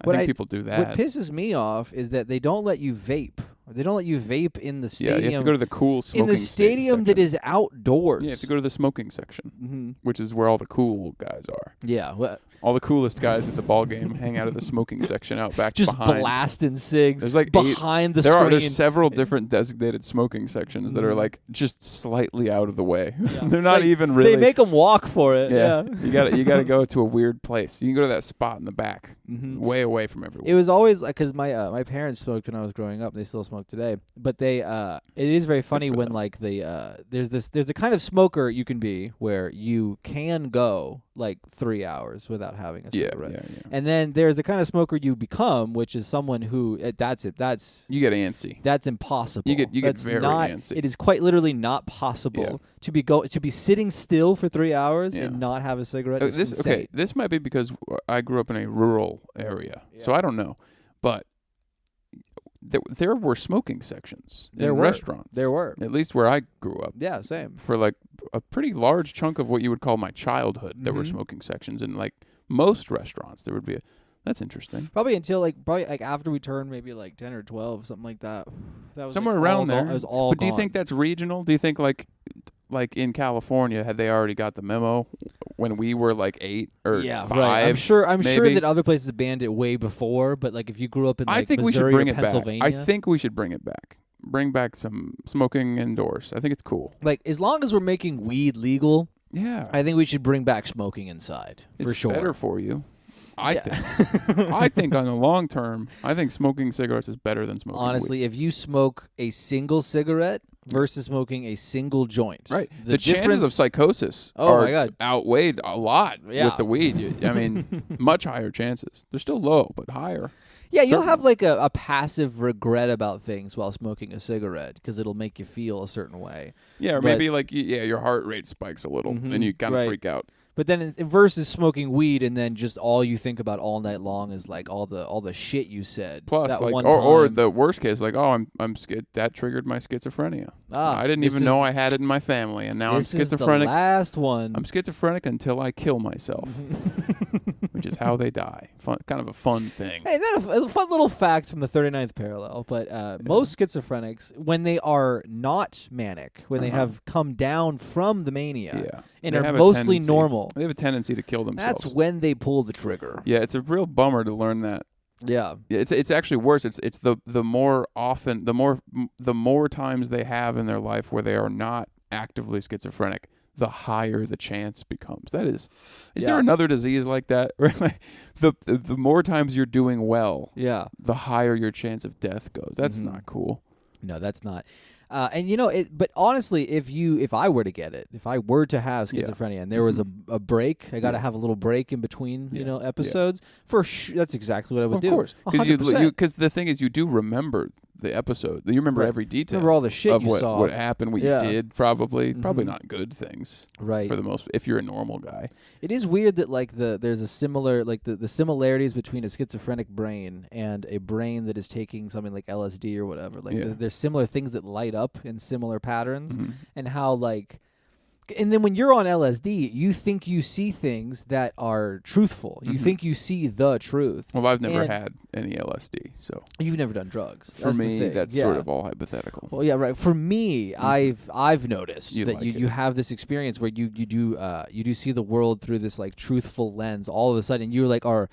I think people do that. What pisses me off is that they don't let you vape. They don't let you vape in the stadium. Yeah, you have to go to the cool smoking section. In the stadium that is outdoors. Yeah, you have to go to the smoking section, which is where all the cool guys are. Yeah. All the coolest guys at the ball game hang out at the smoking section out back just behind. blasting cigs. There's like behind the screen. There's several different designated smoking sections that are like just slightly out of the way. Yeah. They're not even really. They make them walk for it. Yeah. you got to go to a weird place. You can go to that spot in the back, way away from everyone. It was always like because my parents smoked when I was growing up. They still smoke today, but they it is very funny when like there's a kind of smoker you can be where you can go like 3 hours without having a cigarette. Yeah. And then there's the kind of smoker you become, which is someone who that's it. That's you get antsy. That's impossible. You get very antsy. It is quite literally not possible to be sitting still for 3 hours and not have a cigarette. This might be because I grew up in a rural area, so I don't know, but. There were smoking sections in restaurants. There were. At least where I grew up. Yeah, same. For like a pretty large chunk of what you would call my childhood, there were smoking sections. In like most restaurants, there would be that's interesting. Probably until after we turned maybe like 10 or 12, something like that. That was somewhere around there. It was all But do you think that's regional? Do you think like in California, had they already got the memo when we were like 8 or 5? Right. I'm sure that other places banned it way before, but like if you grew up in like Missouri or Pennsylvania, I think we should bring it back. Bring back some smoking indoors. I think it's cool. Like as long as we're making weed legal, I think we should bring back smoking inside for sure. It's better for you. I think. I think on the long term, I think smoking cigarettes is better than smoking honestly, weed. If you smoke a single cigarette versus smoking a single joint. Right. The chances of psychosis are outweighed a lot with the weed. I mean, much higher chances. They're still low, but higher. Yeah, you'll have like a passive regret about things while smoking a cigarette because it'll make you feel a certain way. Yeah, or maybe like your heart rate spikes a little and you kind of freak out. But then versus smoking weed and then just all you think about all night long is like all the shit you said. Plus, like or the worst case, like I'm that triggered my schizophrenia. I didn't even know I had it in my family, and now I'm schizophrenic. This is the last one. I'm schizophrenic until I kill myself, which is how they die. Kind of a fun thing. Hey, that's a fun little fact from the 39th parallel. But most schizophrenics, when they are not manic, when they have come down from the mania and are mostly normal, they have a tendency to kill themselves. That's when they pull the trigger. Yeah, it's a real bummer to learn that. Yeah. It's actually worse. It's the more often the more times they have in their life where they are not actively schizophrenic, the higher the chance becomes. That is there another disease like that? the more times you're doing well, the higher your chance of death goes. That's not cool. No, that's not. And but honestly, if I were to get it, if I were to have schizophrenia and there was a break, I got to have a little break in between, episodes. For sure, that's exactly what I would do. Of course, because the thing is, you do remember the episode. You remember every detail. Remember all the shit of you saw. What happened, what you did, probably not good things. Right. For the most, if you're a normal guy. It is weird that there's a similar the similarities between a schizophrenic brain and a brain that is taking something like LSD or whatever. There's similar things that light up in similar patterns, and how and then when you're on LSD, you think you see things that are truthful. You think you see the truth. Well, I've never had any LSD, so you've never done drugs. For me, that's sort of all hypothetical. Well, yeah, right. For me, I've noticed that you have this experience where you do see the world through this truthful lens. All of a sudden, you are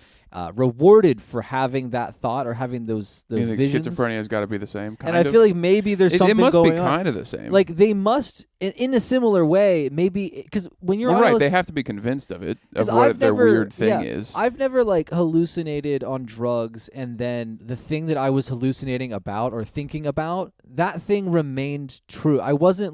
rewarded for having that thought or having those you think visions. Schizophrenia has got to be the same. And I feel like maybe there's something going on. It must be kind of the same. They must, in a similar way, maybe because when you're on they have to be convinced of it, of what their weird thing is. I've never hallucinated on drugs, and then the thing that I was hallucinating about or thinking about, that thing remained true. I wasn't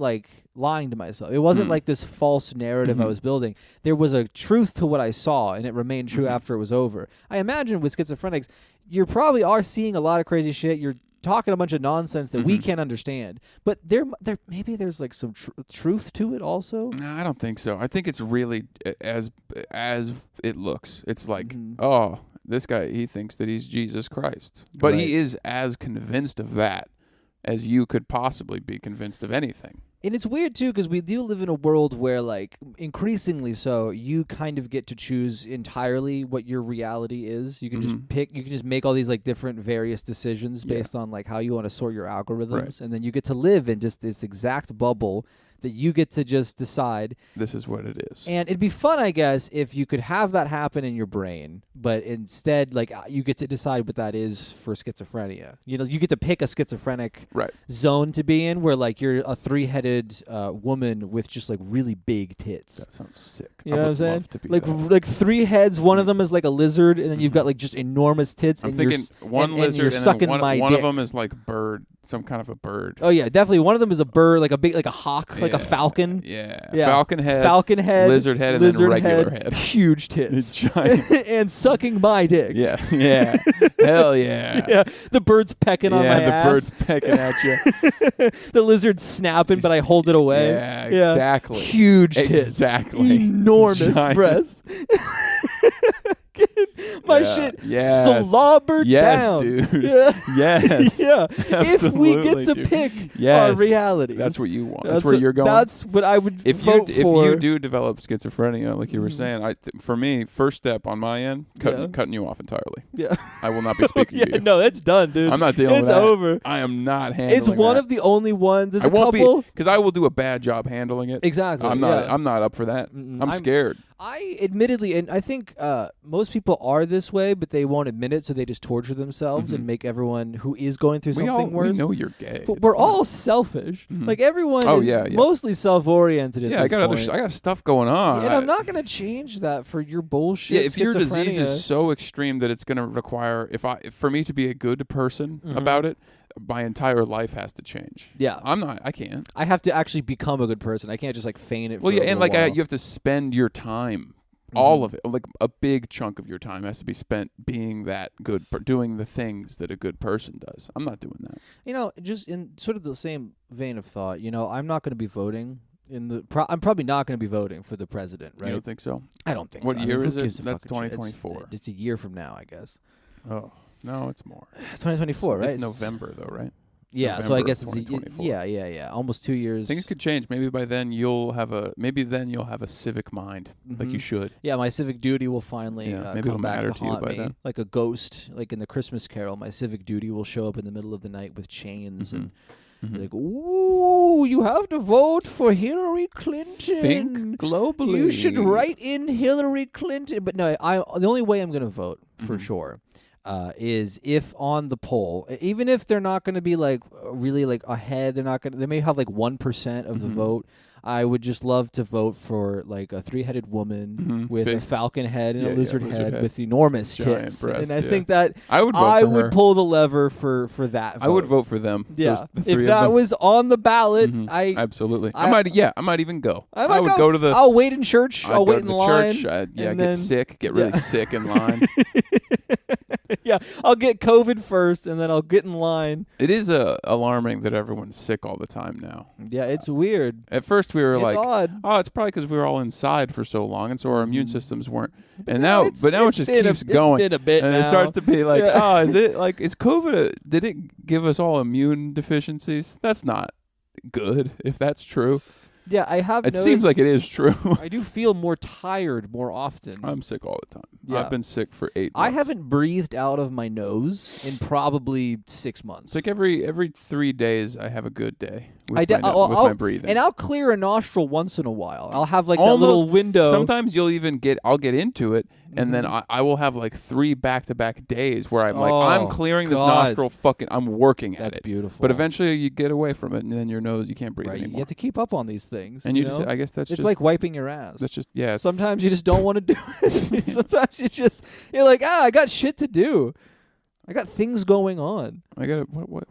lying to myself. It wasn't this false narrative I was building. There was a truth to what I saw, and it remained true after it was over. I imagine with schizophrenics, you probably are seeing a lot of crazy shit. You're talking a bunch of nonsense that we can't understand. But there maybe there's some truth to it also. No, I don't think so. I think it's really as it looks. It's oh, this guy, he thinks that he's Jesus Christ. But he is as convinced of that as you could possibly be convinced of anything. And it's weird, too, because we do live in a world where, increasingly so, you kind of get to choose entirely what your reality is. You can just pick, you can just make all these, different various decisions based on, how you want to sort your algorithms. Right. And then you get to live in just this exact bubble that you get to just decide. This is what it is. And it'd be fun, I guess, if you could have that happen in your brain, but instead, you get to decide what that is for schizophrenia. You get to pick a schizophrenic zone to be in where, you're a three-headed woman with just, really big tits. That sounds sick. You know what I'm saying? To be like three heads, one of them is like a lizard, and then you've got, just enormous tits. I'm thinking one lizard, and then one of them is bird, some kind of a bird. Oh, yeah, definitely. One of them is a bird, like a hawk, like a falcon. Yeah. Falcon head, lizard head, and then regular head. Huge tits. Giant. And sucking my dick. Yeah. Hell yeah. Yeah. The bird's pecking on my ass. Yeah, the bird's pecking at you. The lizard's snapping, but I hold it away. Yeah, exactly. Huge tits. Exactly. Enormous breasts. My shit slobbered down. Dude. Yeah. Yes. Yeah. If we get to pick our reality. That's what you want. That's where you're going. That's what I would vote for. If you do develop schizophrenia, like you were saying, for me, first step on my end, cutting you off entirely. Yeah. I will not be speaking to you. No, it's done, dude. I'm not dealing with that. It's over. I am not handling It's one of the only ones. There's a couple. Because I will do a bad job handling it. Exactly. I'm not up for that. I'm scared. I admittedly, and I think most people are this way, but they won't admit it, so they just torture themselves and make everyone who is going through something worse. We know you're gay. But we're all selfish. Everyone is mostly self-oriented at this point. I got stuff going on. And I'm not going to change that for your bullshit. Yeah, if your disease is so extreme that it's going to require, for me to be a good person about it, my entire life has to change. Yeah. I can't. I have to actually become a good person. I can't just feign it. Well, for and while. You have to spend your time, all of it, a big chunk of your time has to be spent being that good, doing the things that a good person does. I'm not doing that. Just in sort of the same vein of thought, I'm not going to be voting I'm probably not going to be voting for the president, right? You don't think so? I don't think so. What year is it? That's 2024. It's a year from now, I guess. Oh. No, it's more. It's 2024, right? It's November, though, right? Yeah, November so I guess it's yeah. almost 2 years. Things could change. Maybe by then you'll have a civic mind, like you should. Yeah, my civic duty will finally come back to haunt me then. like a ghost, like in the Christmas Carol. My civic duty will show up in the middle of the night with chains and like, ooh, you have to vote for Hillary Clinton. Think globally. You should write in Hillary Clinton. But no, the only way I'm going to vote for sure. is if on the poll, even if they're not going to be like really like ahead, they may have like 1% of the vote. I would just love to vote for like a 3-headed woman with a falcon head and a lizard head with enormous tits. Breasts, and I think that I would pull the lever for that vote. I would vote for them. Yeah. If that was on the ballot, absolutely. I might even go. I would go to the I'll wait in church. I'll wait in line. Church. Get really sick in line. Yeah, I'll get COVID first, and then I'll get in line. It is alarming that everyone's sick all the time now. Yeah, it's weird. At first, we were like, odd. "Oh, it's probably because we were all inside for so long, and so our immune systems weren't." But and now it just keeps going. It's been a bit and now. it starts to be like, "Oh, is COVID? Did it give us all immune deficiencies? That's not good. If that's true." Yeah, I have. It seems like it is true. I do feel more tired more often. I'm sick all the time. Yeah. I've been sick for 8 months. I haven't breathed out of my nose in probably 6 months. It's like every 3 days I have a good day with my breathing. And I'll clear a nostril once in a while. I'll have like that little window. Sometimes I'll get into it, and then I will have like 3 back-to-back days where I'm clearing this nostril I'm working at it. That's beautiful. But eventually you get away from it, and then your nose, you can't breathe anymore. anymore. You have to keep up on these things. And I guess that's it's like wiping your ass. That's just, yeah. Sometimes you just don't want to do it. Sometimes you're like, I got shit to do. I got things going on. I got what?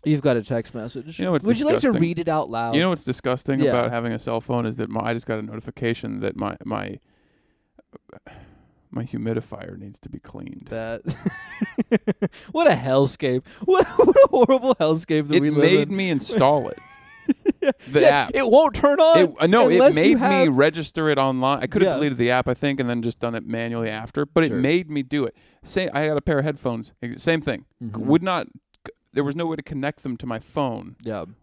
You've got a text message. You know what's Would you like to disgusting? read it out loud? You know what's disgusting about having a cell phone is that I just got a notification that my humidifier needs to be cleaned. What a hellscape! What a horrible hellscape that we live in. It made me install it. The app. It won't turn on. It made me register it online. I could have deleted the app, I think, and then just done it manually after. But it made me do it. I got a pair of headphones. Same thing. There was no way to connect them to my phone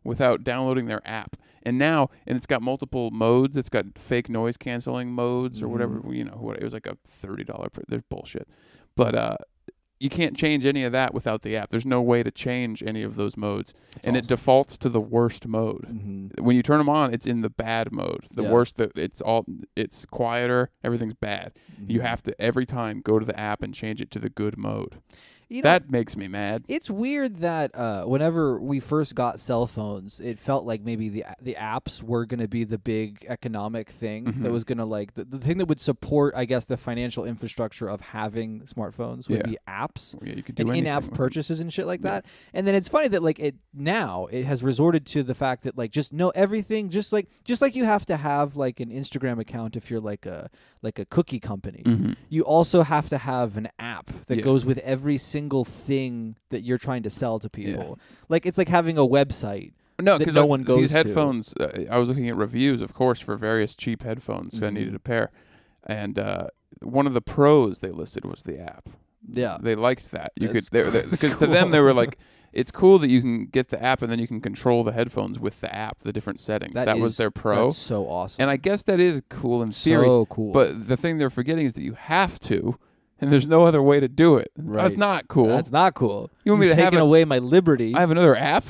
without downloading their app. And now, it's got multiple modes. It's got fake noise canceling modes or whatever. It was like a $30. There's bullshit. But you can't change any of that without the app. There's no way to change any of those modes. That's awesome. It defaults to the worst mode. When you turn them on, it's in the bad mode. The worst, it's quieter, everything's bad. You have to every time go to the app and change it to the good mode. That makes me mad. It's weird that whenever we first got cell phones, it felt like maybe the apps were going to be the big economic thing that was going to the thing that would support, I guess, the financial infrastructure of having smartphones would be apps you could do and in-app purchases and shit like that. And then it's funny that it has resorted to the fact that just know everything, just like you have to have like an Instagram account if you're like a cookie company. You also have to have an app that goes with every single thing that you're trying to sell to people. It's like having a website. No, because no one goes these headphones. I was looking at reviews, of course, for various cheap headphones. So I needed a pair, and one of the pros they listed was the app. Yeah, they liked that. Because to them they were like, it's cool that you can get the app and then you can control the headphones with the app, the different settings. That was their pro. That's so awesome. And I guess that is cool in theory. So cool. But the thing they're forgetting is that you have to. And there's no other way to do it. Right. That's not cool. That's not cool. You want me to have away my liberty? I have another app.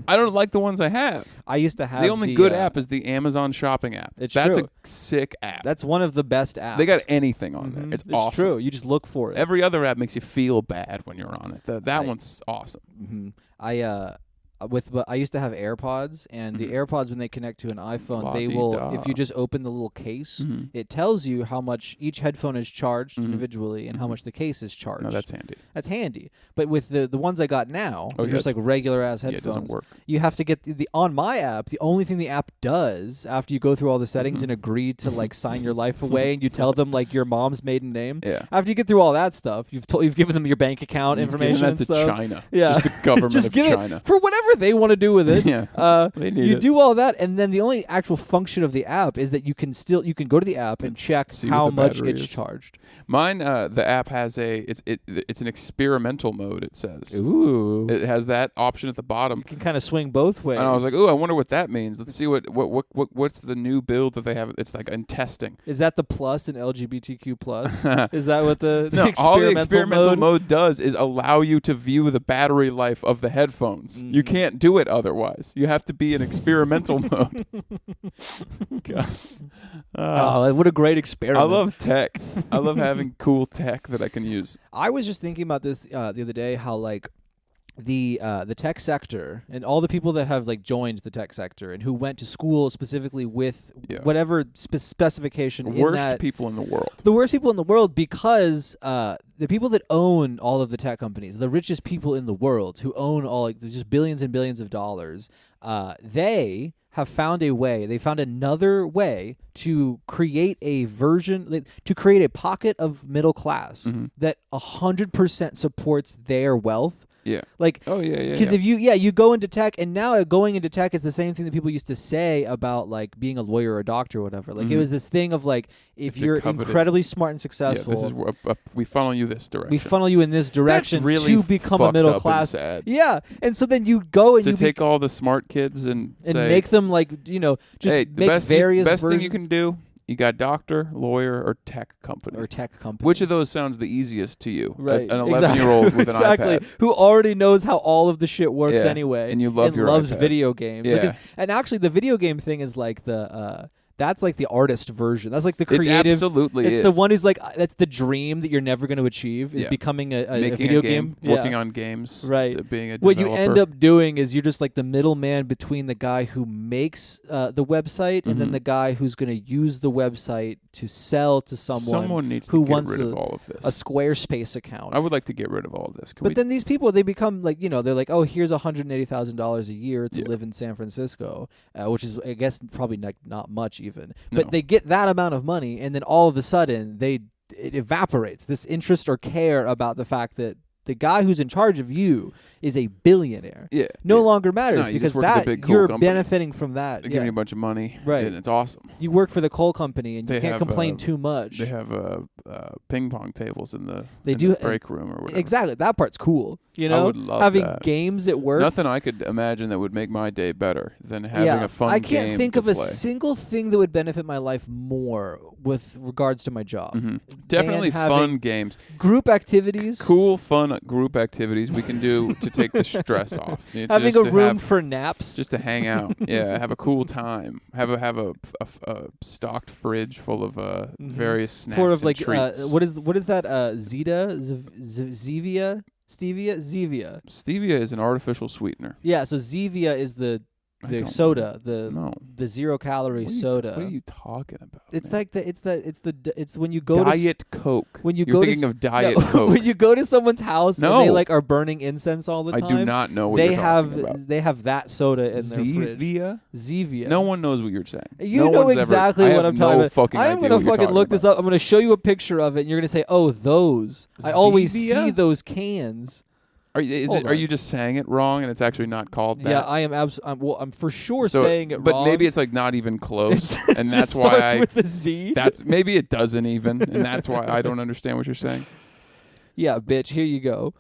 I don't like the ones I have. I used to have the only good app is the Amazon shopping app. That's true. A sick app. That's one of the best apps. They got anything on there. It's awesome. True. You just look for it. Every other app makes you feel bad when you're on it. That one's awesome. I used to have AirPods, and the AirPods, when they connect to an iPhone, they will, if you just open the little case, it tells you how much each headphone is charged individually and how much the case is charged. No, that's handy. That's handy. But with the ones I got now, they're just like regular ass headphones. It doesn't work. You have to get on my app. The only thing the app does after you go through all the settings and agree to sign your life away, and you tell them your mom's maiden name. Yeah. After you get through all that stuff, you've given them your bank account information and stuff. China. Yeah. Just the government of China. For whatever they want to do with it. You do all that, and then the only actual function of the app is that you can go to the app and check how much it's charged. Mine, the app has it's an experimental mode. It says. Ooh. It has that option at the bottom. You can kind of swing both ways. And I was like, ooh, I wonder what that means. Let's see what's the new build that they have. It's like in testing. Is that the plus in LGBTQ plus? Is that what the all the experimental mode does is allow you to view the battery life of the headphones. You can't can't do it otherwise. You have to be in experimental mode. God. What a great experiment. I love tech. I love having cool tech that I can use. I was just thinking about this the other day, how like the tech sector and all the people that have like joined the tech sector and who went to school specifically with whatever specification the worst people in the world. The worst people in the world, because the people that own all of the tech companies, the richest people in the world who own all like just billions and billions of dollars, they have found a way. They found another way to create a version, to create a pocket of middle class that 100% supports their wealth. Yeah. Like, because if you go into tech, and now going into tech is the same thing that people used to say about like being a lawyer or a doctor or whatever. Like it was this thing of like, if you're incredibly smart and successful, this is we funnel you this direction. We funnel you in this direction really to become a middle class. And sad. Yeah, and so then you go and to take all the smart kids and say, make them like just hey, make various best versions. thing you can do. You got doctor, lawyer, or tech company. Which Which of those sounds the easiest to you? Right. An 11-year-old with an iPad. Who already knows how all of the shit works anyway. And you love your loves iPad. Video games. Yeah. And actually, the video game thing is like that's like the artist version. That's like the creative. It absolutely it's is. the one who's like, that's the dream that you're never going to achieve, is becoming a video game. Working on games. Right. Being a developer. What you end up doing is you're just like the middleman between the guy who makes the website and then the guy who's going to use the website to sell to someone needs who to get wants rid of all of this. A Squarespace account. I would like to get rid of all of this. But then these people, they become like, they're like, oh, here's $180,000 a year to live in San Francisco, which is, I guess, probably not much even. But they get that amount of money, and then all of a sudden it evaporates, this interest or care about the fact that the guy who's in charge of you is a billionaire. No longer matters, because you're benefiting from that. They're giving you a bunch of money, right? And it's awesome. You work for the coal company, and you can't complain too much. They have ping pong tables in the break room or whatever. Exactly, that part's cool. I would love having that. games at work. Nothing I could imagine that would make my day better than having a fun game. I can't think of a single thing that would benefit my life more with regards to my job. Definitely fun games, group activities, cool fun group activities we can do to take the stress off. Having a room for naps, just to hang out. Have a cool time. Have a stocked fridge full of various snacks and treats. What is that? Zevia. Stevia. Stevia is an artificial sweetener. Yeah, so Zevia is the soda, the 0-calorie soda. What are you talking about? It's man? It's when you go Diet Coke. When you're thinking of Diet Coke. When you go to someone's house and they like are burning incense all the time. I do not know what you're talking about. They have that soda in their fridge. Zevia. No one knows what you're saying. You know exactly what I'm talking about. I am gonna fucking look this up. I'm gonna show you a picture of it, and you're gonna say, "Oh, those." I always see those cans. Are you just saying it wrong and it's actually not called that? Yeah, I am. I'm for sure saying it wrong. But maybe it's like not even close, and that's why starts with a Z. That's maybe it doesn't even, and that's why I don't understand what you're saying. Yeah, bitch. Here you go.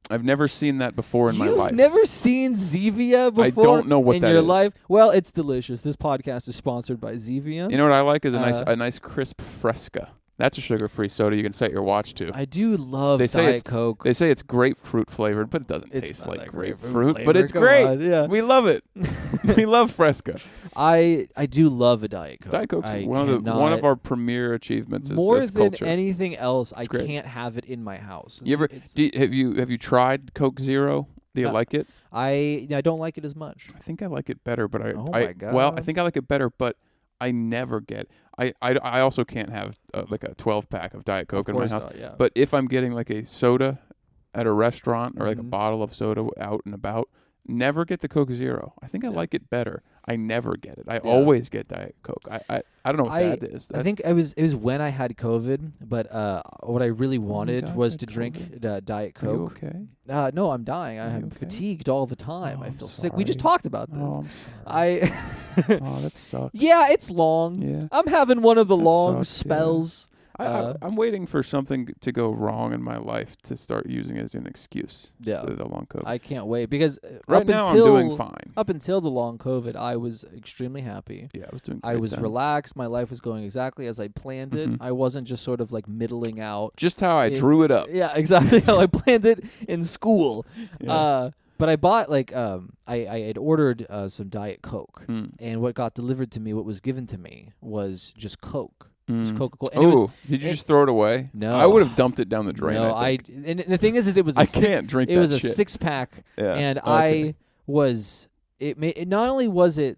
I've never seen that before in my life. You've never seen Zevia before? I don't know what in that your is. Life? Well, it's delicious. This podcast is sponsored by Zevia. You know what I like is a nice crisp Fresca. That's a sugar-free soda you can set your watch to. I do love Diet Coke. They say it's grapefruit flavored, but it doesn't taste like grapefruit. Flavor. But it's great. On, yeah. We love it. We love Fresca. I do love a Diet Coke. Diet Coke's one of our premier achievements as more culture. Than anything else, I can't have it in my house. Have you tried Coke Zero? Do you like it? I don't like it as much. I think I like it better, but my God. Well, I think I like it better, but I never get. I also can't have like a 12-pack of Diet Coke in my house. Not, yeah. But if I'm getting like a soda at a restaurant or like a bottle of soda out and about, never get the Coke Zero. I think I like it better. I never get it. I always get Diet Coke. I don't know what that is. I think it was when I had COVID, but what I really wanted was to drink Diet Coke. Are you okay? No, I'm dying. I'm fatigued all the time. I feel sick. We just sorry. talked about this. Oh, I'm sorry. Oh, that sucks. Yeah, it's long. Yeah. I'm having one of the long sucks, spells. I'm waiting for something to go wrong in my life to start using it as an excuse. Yeah, the long COVID. I can't wait because right now I'm doing fine. Up until the long COVID, I was extremely happy. Yeah, I was doing. I was relaxed. My life was going exactly as I planned it. I wasn't just sort of like middling out. Just how I drew it up. Yeah, exactly how I planned it in school. Yeah. But I bought I had ordered some Diet Coke, and what got delivered to me, what was given to me, was just Coke. Just Coca-Cola. Oh, did you just throw it away? No, I would have dumped it down the drain. No, and the thing is it was I can't drink. It was a 6-pack, and I was it. Not only was it.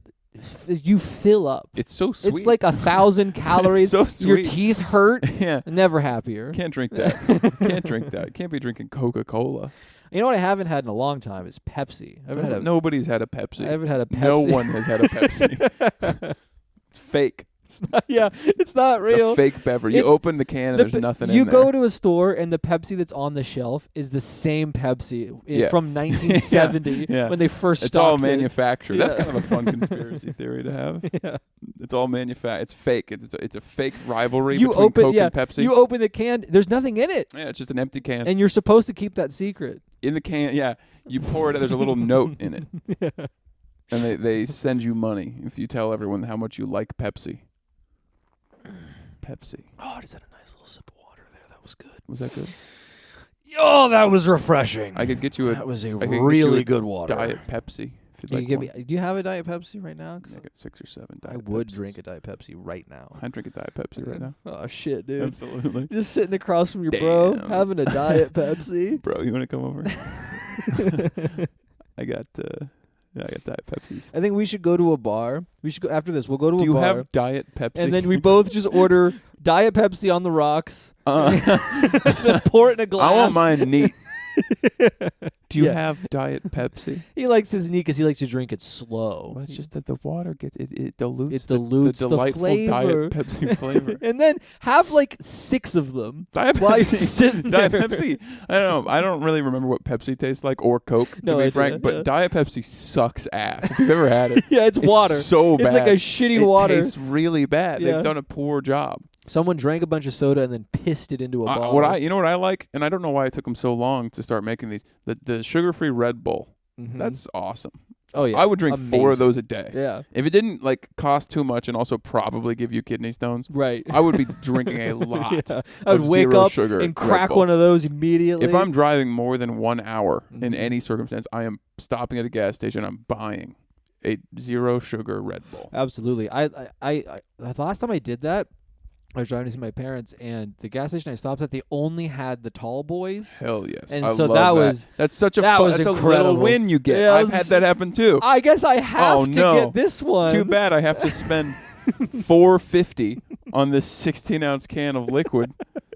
You fill up. It's so sweet. It's like 1,000 calories. It's so sweet. Your teeth hurt. Yeah. Never happier. Can't drink that. Can't drink that. Can't be drinking Coca-Cola. You know what I haven't had in a long time is Pepsi. Nobody's had a Pepsi. I haven't had a Pepsi. No one has had a Pepsi. It's fake. It's not real. It's a fake beverage. You open the can and there's nothing in there. You go to a store and the Pepsi that's on the shelf is the same Pepsi from 1970 when they first stocked it. It's all manufactured. Yeah. That's kind of a fun conspiracy theory to have. Yeah. It's all manufactured. It's fake. It's a fake rivalry between Coke and Pepsi. You open the can. There's nothing in it. Yeah, it's just an empty can. And you're supposed to keep that secret. In the can, you pour it. There's a little note in it. Yeah. And they send you money if you tell everyone how much you like Pepsi. Pepsi. Oh, I just had a nice little sip of water there. That was good. Was that good? Oh, that was refreshing. I could get you That was a really good water. Diet Pepsi. If you'd like give me, do you have a Diet Pepsi right now? I got 6 or 7 Diet I would Pepsis. drink a Diet Pepsi right now. I'd drink a Diet Pepsi right now. Oh, shit, dude. Absolutely. Just sitting across from your bro, having a Diet Pepsi. Bro, you want to come over? I got Diet Pepsis. I think we should go to a bar. We should go after this. We'll go to a bar. Do you have Diet Pepsi? And then we both just order Diet Pepsi on the rocks. Then pour it in a glass. I want mine neat. Do you have Diet Pepsi? He likes his neat because he likes to drink it slow. Well, it's just that the water it dilutes. It dilutes the delightful flavor. Diet Pepsi flavor. And then have 6 of them. Diet while Pepsi. you're sitting Diet there. Pepsi. I don't know. I don't really remember what Pepsi tastes like or Coke, to be frank. But Diet Pepsi sucks ass. If you've ever had it, it's water. So bad. It's like a shitty water. It tastes really bad. Yeah. They've done a poor job. Someone drank a bunch of soda and then pissed it into a bottle. You know what I like, and I don't know why it took them so long to start making these. The sugar-free Red Bull. Mm-hmm. That's awesome. Oh yeah, I would drink 4 of those a day. Yeah. If it didn't cost too much and also probably give you kidney stones, right? I would be drinking a lot. I would wake up sugar and crack one of those immediately. If I'm driving more than 1 hour in any circumstance, I am stopping at a gas station. I'm buying a 0 sugar Red Bull. Absolutely. I the last time I did that, I was driving to see my parents, and the gas station I stopped at, they only had the tall boys. Hell yes. And I so love that's such a that's a little win you get. I've had that happen too. I guess I have to get this one. Too bad I have to spend $4.50 on this 16-ounce can of liquid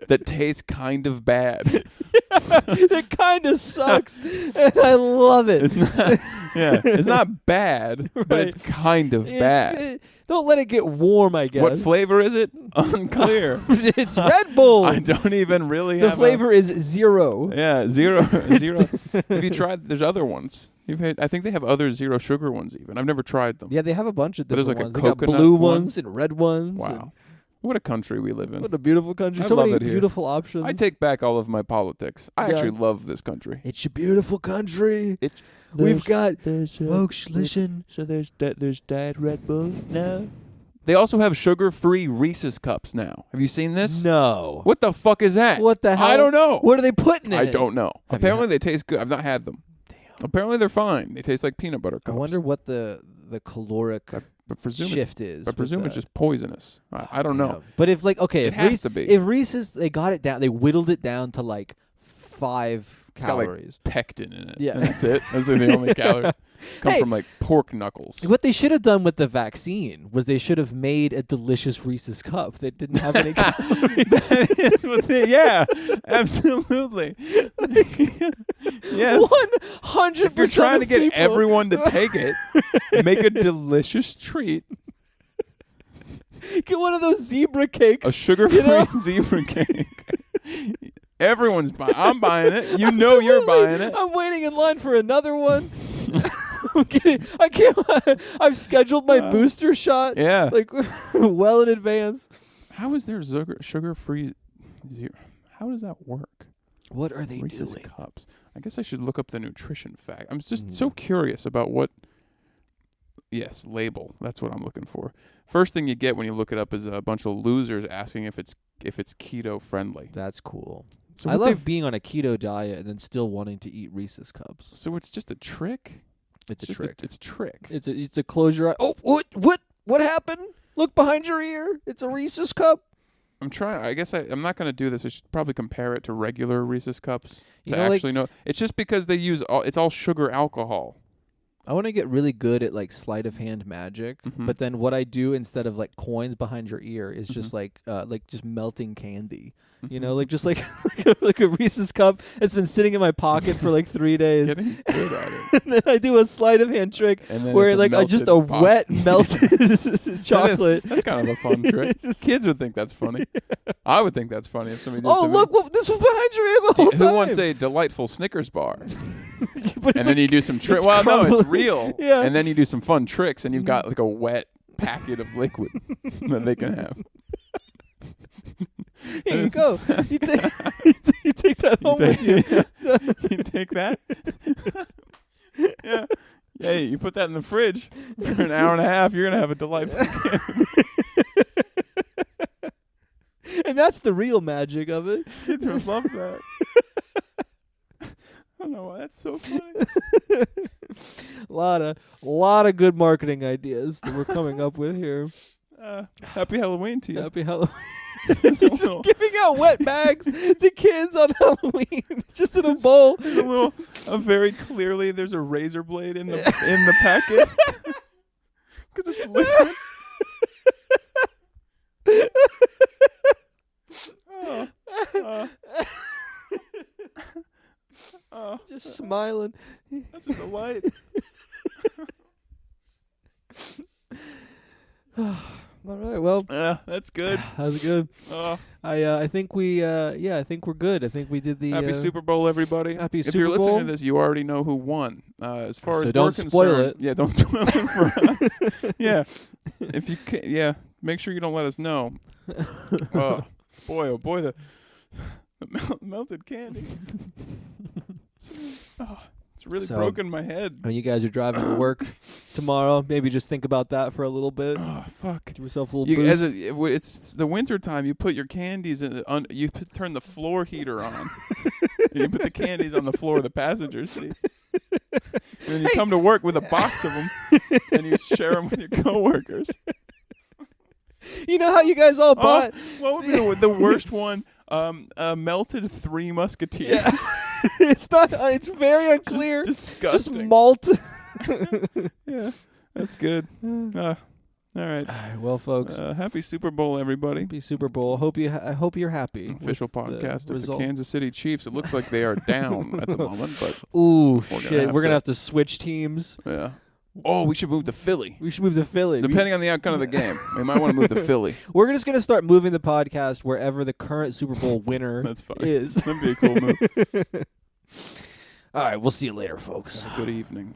that tastes kind of bad. It kind of sucks, and I love it. It's not, it's not bad, but it's kind of bad. Don't let it get warm, I guess. What flavor is it? Unclear. It's Red Bull. I don't even really have the flavor is 0. Yeah, 0. Have you tried? There's other ones. I think they have other 0 sugar ones even. I've never tried them. Yeah, they have a bunch of different ones. They got coconut blue ones and red ones. Wow. What a country we live in. What a beautiful country. I So love many it here. beautiful options. I take back all of my politics. I actually love this country. It's a beautiful country. We've got folks, listen. So there's Diet Red Bull now. They also have sugar-free Reese's cups now. Have you seen this? No. What the fuck is that? What the hell? I don't know. What are they putting in it? I don't know. Apparently they taste good. I've not had them. Damn. Apparently they're fine. They taste like peanut butter cups. I wonder what the caloric shift is. I presume it's just poisonous. I don't know. But if it has to be. If Reese's, they got it down, they whittled it down to 5 calories. Got pectin in it. Yeah. And that's it. Those are the only calories. Come from pork knuckles. What they should have done with the vaccine was they should have made a delicious Reese's cup that didn't have any calories. That is what yeah, absolutely. Yes. 100%. If you're trying to get everyone to take it, make a delicious treat. Get one of those zebra cakes. A sugar-free zebra cake. Everyone's buying. I'm buying it. You know you're buying it. I'm waiting in line for another one. I'm kidding. I can't. I've scheduled my booster shot. Yeah. Well in advance. How is there sugar-free zero? How does that work? What are they Reese's doing? Cups. I guess I should look up the nutrition fact. I'm just so curious about what. Yes, label. That's what I'm looking for. First thing you get when you look it up is a bunch of losers asking if it's keto friendly. That's cool. I love being on a keto diet and then still wanting to eat Reese's cups. So it's just a trick? It's a trick. It's a trick. It's a close your eye. Oh, what happened? Look behind your ear. It's a Reese's cup. I'm trying. I guess I'm not going to do this. I should probably compare it to regular Reese's cups to actually know. It's just because they use it's all sugar alcohol. I want to get really good at like sleight of hand magic, but then what I do instead of like coins behind your ear is just like just melting candy. You know, like just like like a Reese's cup that's been sitting in my pocket for like 3 days. Getting good at it. And then I do a sleight of hand trick where like I just wet melted chocolate. That's kind of a fun trick. Kids would think that's funny. I would think that's funny if somebody did look, this was behind your ear the whole time. Who wants a delightful Snickers bar? And then you do some tricks. Well, no, it's real. Yeah. And then you do some fun tricks, and you've got like a wet packet of liquid that they can have. Here you go. You take that home with you. You take that? Yeah. Yeah, you put that in the fridge for an hour and a half. You're going to have a delightful game. And that's the real magic of it. Kids would love that. I don't know why that's so funny. A lot of good marketing ideas that we're coming up with here. Happy Halloween to you. Happy Halloween. Just giving out wet bags to kids on Halloween, just in a bowl. There's very clearly there's a razor blade in the packet because it's liquid. Just smiling. That's a delight. All right, well, that's good. That was good. I think I think we're good. I think we did the Happy Super Bowl, everybody. Happy Super If you're Bowl. listening to this, you already know who won. As far as don't we're spoil concerned, it. Yeah, don't spoil it for us. Yeah, if you can, make sure you don't let us know. Oh boy, the melted candy. It's really broken my head. When you guys are driving to work tomorrow, maybe just think about that for a little bit. Oh, fuck. Give yourself a little boost. It's the winter time. You put your candies in. Turn the floor heater on. And you put the candies on the floor of the passenger seat. And then you come to work with a box of them, and you share them with your coworkers. You know how you guys all bought? What would be the worst one? Melted Three Musketeers. Yeah. It's not. It's very unclear. Just disgusting. Just malt. Yeah, that's good. All right. Well, folks. Happy Super Bowl, everybody. Happy Super Bowl. I hope you're happy. Official podcast of the Kansas City Chiefs. It looks like they are down at the moment, but we're gonna have to switch teams. Yeah. Oh, we should move to Philly. Depending on the outcome of the game, we might want to move to Philly. We're just gonna start moving the podcast wherever the current Super Bowl winner is. That'd be a cool move. All right, we'll see you later, folks. Good evening.